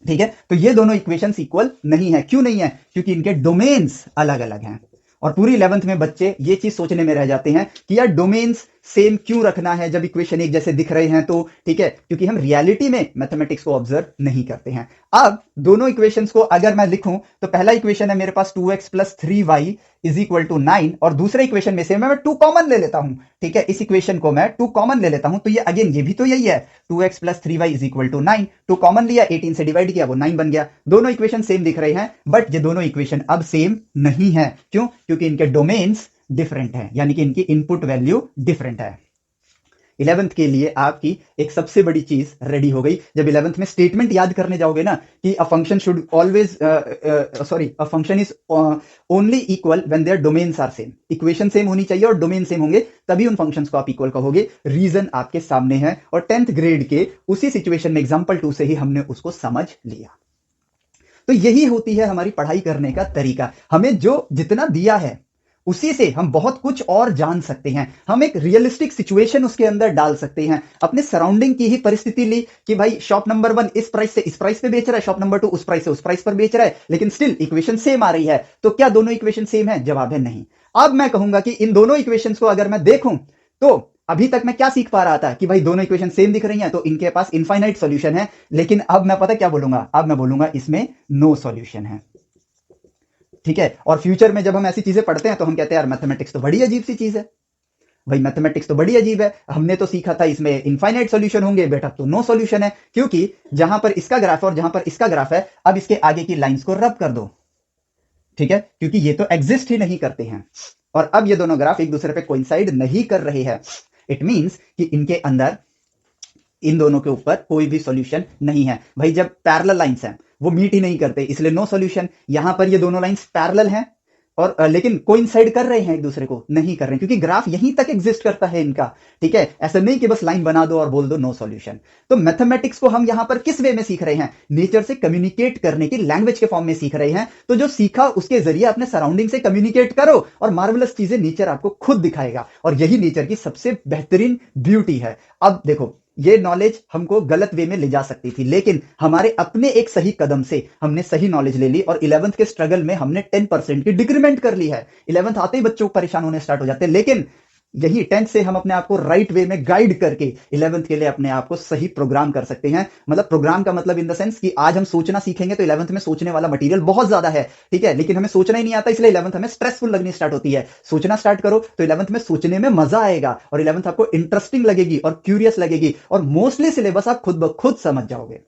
ठीक है, तो ये दोनों इक्वेशंस इक्वल नहीं है। क्यों नहीं है? क्योंकि इनके डोमेन्स अलग अलग हैं। और पूरी 11th में बच्चे ये चीज सोचने में रह जाते हैं कि यार डोमेन्स सेम क्यों रखना है जब इक्वेशन एक जैसे दिख रहे हैं। तो ठीक है, क्योंकि हम रियलिटी में मैथमेटिक्स को ऑब्जर्व नहीं करते हैं। अब दोनों इक्वेशंस को अगर मैं लिखूं तो पहला इक्वेशन है मेरे पास 2x plus 3y is equal to 9, और दूसरे इक्वेशन में से मैं 2 कॉमन ले लेता हूं। ठीक है, इस इक्वेशन को मैं 2 कॉमन ले लेता हूं, तो ये अगेन ये भी तो यही है, 2x plus 3y is equal to 9। 2 common लिया, 18 से डिवाइड किया, वो 9 बन गया। दोनों इक्वेशन सेम दिख रहे हैं, बट ये दोनों इक्वेशन अब सेम नहीं है। क्यों? क्योंकि इनके डोमेन्स डिफरेंट है, यानी कि इनकी इनपुट वैल्यू डिफरेंट है। 11th के लिए आपकी एक सबसे बड़ी चीज रेडी हो गई। जब 11th में स्टेटमेंट याद करने जाओगे ना कि a function should always a function is only equal when their domains are same, equation same होनी चाहिए और डोमेन सेम होंगे, तभी उन फंक्शंस को आप इक्वल कहोगे। रीजन आपके सामने है, और 10th ग्रेड के उसी सिचुएशन में एग्जांपल 2 से ही हमने उसको समझ लिया। तो यही होती है हमारी पढ़ाई करने का तरीका। हमें जो जितना दिया है उसी से हम बहुत कुछ और जान सकते हैं। हम एक रियलिस्टिक सिचुएशन उसके अंदर डाल सकते हैं। अपने सराउंडिंग की ही परिस्थिति ली कि भाई शॉप नंबर 1 इस प्राइस से इस प्राइस पे बेच रहा है, शॉप नंबर 2 उस प्राइस से उस प्राइस पर बेच रहा है, लेकिन स्टिल इक्वेशन सेम आ रही है। तो क्या दोनों इक्वेशन सेम है? जवाब है नहीं। अब मैं कहूंगा कि इन दोनों इक्वेशंस को अगर मैं देखूं तो अभी तक मैं क्या सीख पा रहा था कि भाई दोनों इक्वेशन सेम दिख रही हैं तो इनके पास इनफाइनाइट सॉल्यूशन है। लेकिन अब मैं पता क्या बोलूंगा? अब मैं बोलूंगा इसमें नो सॉल्यूशन है। ठीक है, और फ्यूचर में जब हम ऐसी चीजें पढ़ते हैं तो हम कहते हैं यार मैथमेटिक्स तो बड़ी अजीब सी चीज है। भाई मैथमेटिक्स तो बड़ी अजीब है, हमने तो सीखा था इसमें इनफाइनाइट सॉल्यूशन होंगे, बेटा तो नो सॉल्यूशन है। क्योंकि जहां पर इसका ग्राफ है और जहां पर इसका ग्राफ है, अब इसके आगे की लाइंस को रब कर दो। ठीक है, क्योंकि ये तो एग्जिस्ट ही नहीं करते हैं, और अब ये दोनों ग्राफ एक दूसरे पे कोइंसाइड नहीं कर रहे हैं। इट मींस कि इनके अंदर इन दोनों के ऊपर कोई भी सॉल्यूशन नहीं है। भाई जब पैरेलल लाइंस हैं वो मीट ही नहीं करते, इसलिए नो सॉल्यूशन। यहां पर ये दोनों लाइंस पैरेलल हैं और लेकिन कोइंसाइड कर रहे हैं एक दूसरे को? नहीं कर रहे हैं, क्योंकि ग्राफ यहीं तक एग्जिस्ट करता है इनका। ठीक है, ऐसा नहीं कि बस लाइन बना दो और बोल दो नो सॉल्यूशन। तो मैथमेटिक्स को हम यहां पर किस वे में सीख रहे हैं? नेचर से कम्युनिकेट करने की लैंग्वेज के फॉर्म में सीख रहे हैं। तो जो सीखा उसके जरिए अपने सराउंडिंग से कम्युनिकेट करो, और मार्वलस चीजें नेचर आपको खुद दिखाएगा, और यही नेचर की सबसे बेहतरीन ब्यूटी है। अब देखो, ये नॉलेज हमको गलत वे में ले जा सकती थी, लेकिन हमारे अपने एक सही कदम से हमने सही नॉलेज ले ली, और 11th के स्ट्रगल में हमने 10% की डिक्रीमेंट कर ली है। 11th आते ही बच्चों परेशान होने स्टार्ट हो जाते हैं, लेकिन यही 10th से हम अपने आप को राइट वे में गाइड करके 11th के लिए अपने आप को सही प्रोग्राम कर सकते हैं। मतलब प्रोग्राम का मतलब इन द सेंस कि आज हम सोचना सीखेंगे तो 11th में सोचने वाला मटेरियल बहुत ज्यादा है। ठीक है, लेकिन हमें सोचना ही नहीं आता, इसलिए 11th हमें स्ट्रेसफुल लगनी स्टार्ट होती है। सोचना स्टार्ट करो तो 11th में सोचने में मजा आएगा, और 11th आपको इंटरेस्टिंग लगेगी और क्यूरियस लगेगी, और मोस्टली सिलेबस आप खुद ब खुद समझ जाओगे।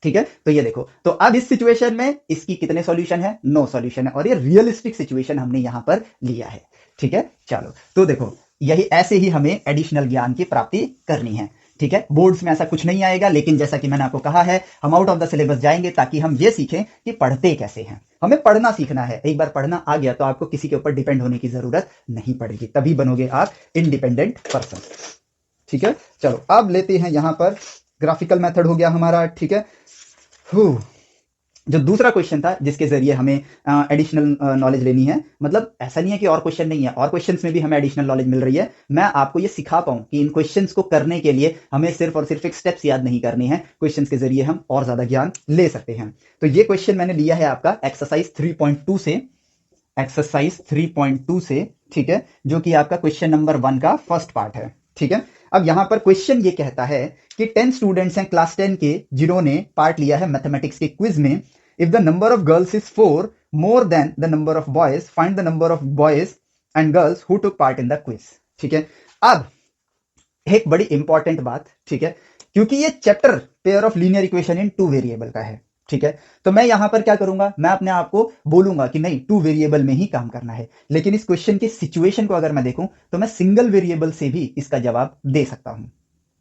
ठीक है, तो ये देखो, तो अब इस सिचुएशन में इसकी कितने सॉल्यूशन है? नो सॉल्यूशन है, और ये रियलिस्टिक सिचुएशन हमने यहां पर लिया है। ठीक है, चलो तो देखो, यही ऐसे ही हमें एडिशनल ज्ञान की प्राप्ति करनी है। ठीक है, बोर्ड्स में ऐसा कुछ नहीं आएगा, लेकिन जैसा कि मैंने आपको कहा है, हम आउट ऑफ द सिलेबस जाएंगे ताकि हम ये सीखें कि पढ़ते कैसे हैं। हमें पढ़ना सीखना है। एक बार पढ़ना आ गया तो आपको किसी के ऊपर डिपेंड होने की जरूरत नहीं पड़ेगी, तभी बनोगे आप इंडिपेंडेंट पर्सन। ठीक है, चलो अब लेते हैं यहां पर ग्राफिकल मेथड हो गया हमारा। ठीक है, जो दूसरा क्वेश्चन था जिसके जरिए हमें एडिशनल नॉलेज लेनी है, मतलब ऐसा नहीं है कि और क्वेश्चन नहीं है, और क्वेश्चंस में भी हमें एडिशनल नॉलेज मिल रही है। मैं आपको ये सिखा पाऊं कि इन क्वेश्चंस को करने के लिए हमें सिर्फ और सिर्फ एक स्टेप्स याद नहीं करने हैं, क्वेश्चंस के जरिए हम और ज्यादा ज्ञान ले सकते हैं। तो ये क्वेश्चन मैंने लिया है आपका एक्सरसाइज 3.2 से, एक्सरसाइज 3.2 से। ठीक है, जो कि आपका क्वेश्चन नंबर 1 का फर्स्ट पार्ट है। ठीक है, अब यहां पर क्वेश्चन ये कहता है कि 10 स्टूडेंट्स हैं क्लास 10 के जिन्होंने पार्ट लिया है मैथमेटिक्स के क्विज में। If the number of girls is 4 more than the number of boys, find the number of boys and girls who took part in the quiz. ठीक है, अब एक बड़ी इंपॉर्टेंट बात, ठीक है, क्योंकि ये chapter pair of linear equation in 2 variable का है। ठीक है, तो मैं यहां पर क्या करूंगा, मैं अपने आप को बोलूंगा कि नहीं 2 वेरिएबल में ही काम करना है। लेकिन इस क्वेश्चन की सिचुएशन को अगर मैं देखूं तो मैं सिंगल वेरिएबल से भी इसका जवाब दे सकता हूं।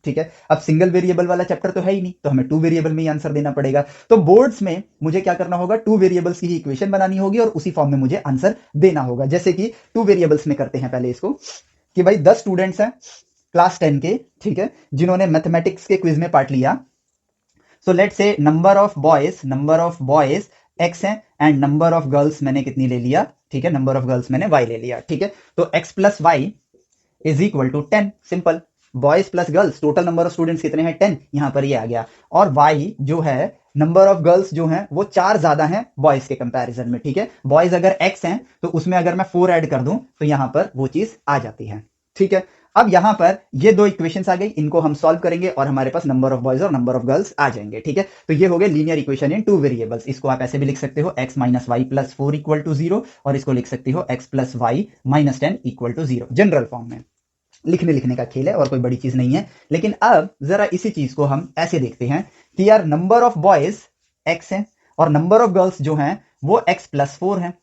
ठीक है, अब सिंगल वेरिएबल वाला चैप्टर तो है ही नहीं, तो हमें टू वेरिएबल में ही आंसर देना पड़ेगा। तो बोर्ड्स में मुझे क्या करना होगा, टू वेरिएबल्स की ही इक्वेशन बनानी होगी और उसी फॉर्म में मुझे आंसर देना होगा। जैसे कि टू वेरिएबल्स में करते हैं पहले इसको, कि भाई 10 स्टूडेंट्स हैं क्लास 10 के, ठीक है, जिन्होंने मैथमेटिक्स के क्विज में पार्ट लिया। So let's say number of boys x है एंड नंबर ऑफ गर्ल्स मैंने कितनी ले लिया, ठीक है, नंबर ऑफ गर्ल्स मैंने वाई ले लिया, ठीक है। तो x plus y is equal to 10, simple. Boys plus girls, total number of students कितने हैं, 10, यहां पर ये आ गया। और वाई जो है, नंबर ऑफ गर्ल्स जो हैं वो 4 ज्यादा हैं बॉयज के कंपैरिजन में, ठीक है। बॉयज अगर एक्स हैं तो उसमें अगर मैं 4 ऐड कर दूं तो यहां पर वो चीज आ जाती है, ठीक है। अब यहां पर ये दो इक्वेशंस आ गई, इनको हम सॉल्व करेंगे और हमारे पास नंबर ऑफ बॉयज और नंबर ऑफ गर्ल्स आ जाएंगे, ठीक है। तो ये हो गए linear equation in two variables. इसको आप ऐसे भी लिख सकते हो, x minus y plus 4 equal to 0, और इसको लिख सकते हो x plus y minus 10 equal to 0, general form में। लिखने का खेल है और कोई बड़ी चीज नहीं है। लेकिन अब जरा इसी चीज को हम ऐसे देखते हैं कि यार नंबर ऑफ बॉयज x है और नंबर ऑफ गर्ल्स जो हैं वो x प्लस 4 है,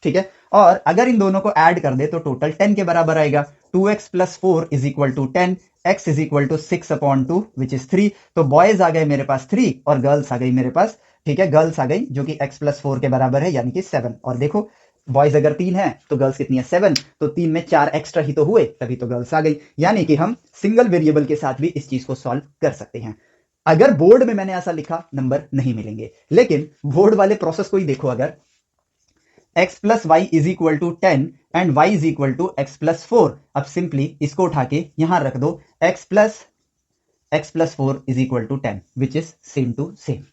ठीक है। और अगर इन दोनों को ऐड कर दे तो टोटल 10 के बराबर आएगा। 2x plus 4 is equal to 10, x is equal to 6/2 which is 3। तो बॉयज आ गए मेरे पास 3 और गर्ल्स आ गई मेरे पास, ठीक है, गर्ल्स आ गई जो कि x प्लस 4 के बराबर है, यानी कि 7। और देखो बॉयज अगर 3 है तो गर्ल्स कितनी है, 7, तो 3 में 4 एक्स्ट्रा ही तो हुए, तभी तो गर्ल्स आ गई। यानी कि हम सिंगल वेरिएबल के साथ भी इस चीज को सॉल्व कर सकते हैं। अगर बोर्ड में मैंने ऐसा लिखा नंबर नहीं मिलेंगे, लेकिन बोर्ड वाले प्रोसेस को ही देखो, अगर x plus y is equal to 10 and y is equal to x plus 4, अब सिंपली इसको उठा के यहां रख दो, x plus 4 is equal to 10 which is same to same,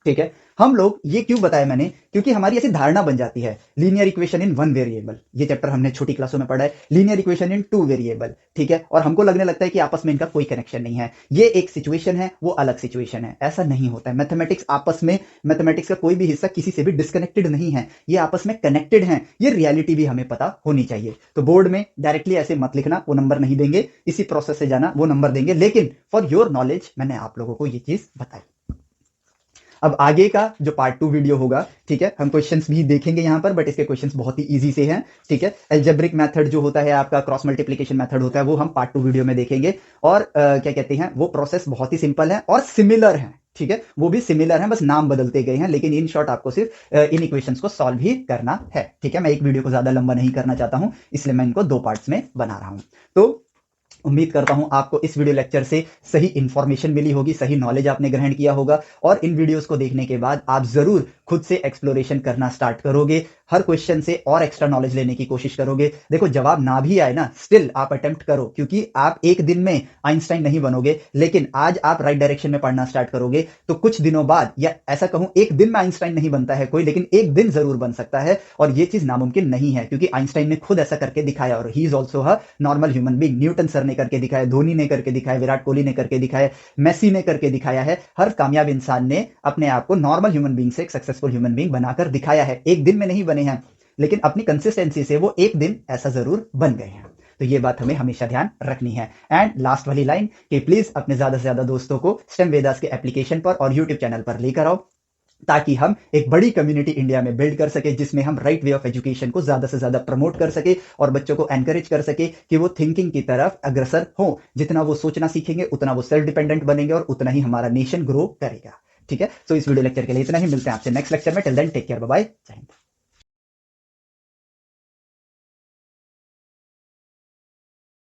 ठीक है। हम लोग ये क्यों बताया मैंने, क्योंकि हमारी ऐसी धारणा बन जाती है linear equation in one variable, ये चैप्टर हमने छोटी क्लासों में पढ़ा है, linear equation in two variable, ठीक है, और हमको लगने लगता है कि आपस में इनका कोई कनेक्शन नहीं है, ये एक सिचुएशन है वो अलग सिचुएशन है। ऐसा नहीं होता है। मैथमेटिक्स आपस में, मैथमेटिक्स का कोई भी हिस्सा किसी से भी डिस्कनेक्टेड नहीं है, ये आपस में कनेक्टेड है। ये रियलिटी भी हमें पता होनी चाहिए। तो बोर्ड में डायरेक्टली ऐसे मत लिखना, वो नंबर नहीं देंगे, इसी प्रोसेस से जाना, वो नंबर देंगे। लेकिन फॉर योर नॉलेज मैंने आप लोगों को ये चीज बताई। अब आगे का जो पार्ट 2 वीडियो होगा, ठीक है, हम क्वेश्चंस भी देखेंगे यहां पर, बट इसके क्वेश्चंस बहुत ही इजी से हैं, ठीक है। अलजेब्रिक मेथड जो होता है आपका, क्रॉस मल्टीप्लिकेशन मेथड होता है, वो हम पार्ट 2 वीडियो में देखेंगे। और क्या कहते हैं, वो प्रोसेस बहुत ही सिंपल है और सिमिलर है, ठीक है, वो भी सिमिलर है, बस नाम बदलते गए हैं। लेकिन इन शॉर्ट आपको सिर्फ इन इक्वेशंस को सॉल्व ही करना है, ठीक है। मैं एक वीडियो को ज्यादा लंबा नहीं करना चाहता हूं, इसलिए मैं इनको 2 पार्ट्स में बना रहा हूं। तो उम्मीद करता हूं आपको इस वीडियो लेक्चर से सही इंफॉर्मेशन मिली होगी, सही नॉलेज आपने ग्रहण किया होगा, और इन वीडियोस को देखने के बाद आप जरूर खुद से एक्सप्लोरेशन करना स्टार्ट करोगे, हर क्वेश्चन से और एक्स्ट्रा नॉलेज लेने की कोशिश करोगे। देखो जवाब ना भी आए ना, स्टिल आप अटेम्प्ट करो, क्योंकि आप एक दिन में आइंस्टाइन नहीं बनोगे, लेकिन आज आप राइट डायरेक्शन में पढ़ना स्टार्ट करोगे तो कुछ दिनों बाद, या ऐसा कहूं एक दिन में आइंस्टाइन नहीं बनता है कोई, लेकिन एक दिन जरूर बन सकता है। और यह चीज नामुमकिन नहीं है, क्योंकि आइंस्टाइन ने खुद ऐसा करके दिखाया, और he is also a normal human being. Newton sir ने करके दिखाया, धोनी ने करके दिखाया, विराट कोहली ने करके दिखाया, मेसी ने करके दिखाया है। हर कामयाब इंसान ने अपने आप को नॉर्मल ह्यूमन बीइंग से एक सक्सेसफुल ह्यूमन बीइंग बनाकर दिखाया है। एक दिन में नहीं बने हैं, लेकिन अपनी कंसिस्टेंसी से वो एक दिन ऐसा जरूर बन गए हैं। तो ये बात हमें हमेशा ध्यान रखनी है। एंड लास्ट वाली लाइन कि प्लीज अपने ज्यादा से ज्यादा दोस्तों को स्टेम वेदास के एप्लीकेशन पर और यूट्यूब चैनल पर लेकर आओ, ताकि हम एक बड़ी कम्युनिटी इंडिया में बिल्ड कर सके, जिसमें हम राइट वे ऑफ एजुकेशन को ज्यादा से ज्यादा प्रमोट कर सके और बच्चों को एनकरेज कर सके कि वो थिंकिंग की तरफ अग्रसर हो। जितना वो सोचना सीखेंगे उतना वो सेल्फ डिपेंडेंट बनेंगे और उतना ही हमारा नेशन ग्रो करेगा, ठीक है। तो इस वीडियो लेक्चर के लिए इतना ही, मिलते हैं आपसे नेक्स्ट लेक्चर में। Till then take care, bye bye, जय हिंद।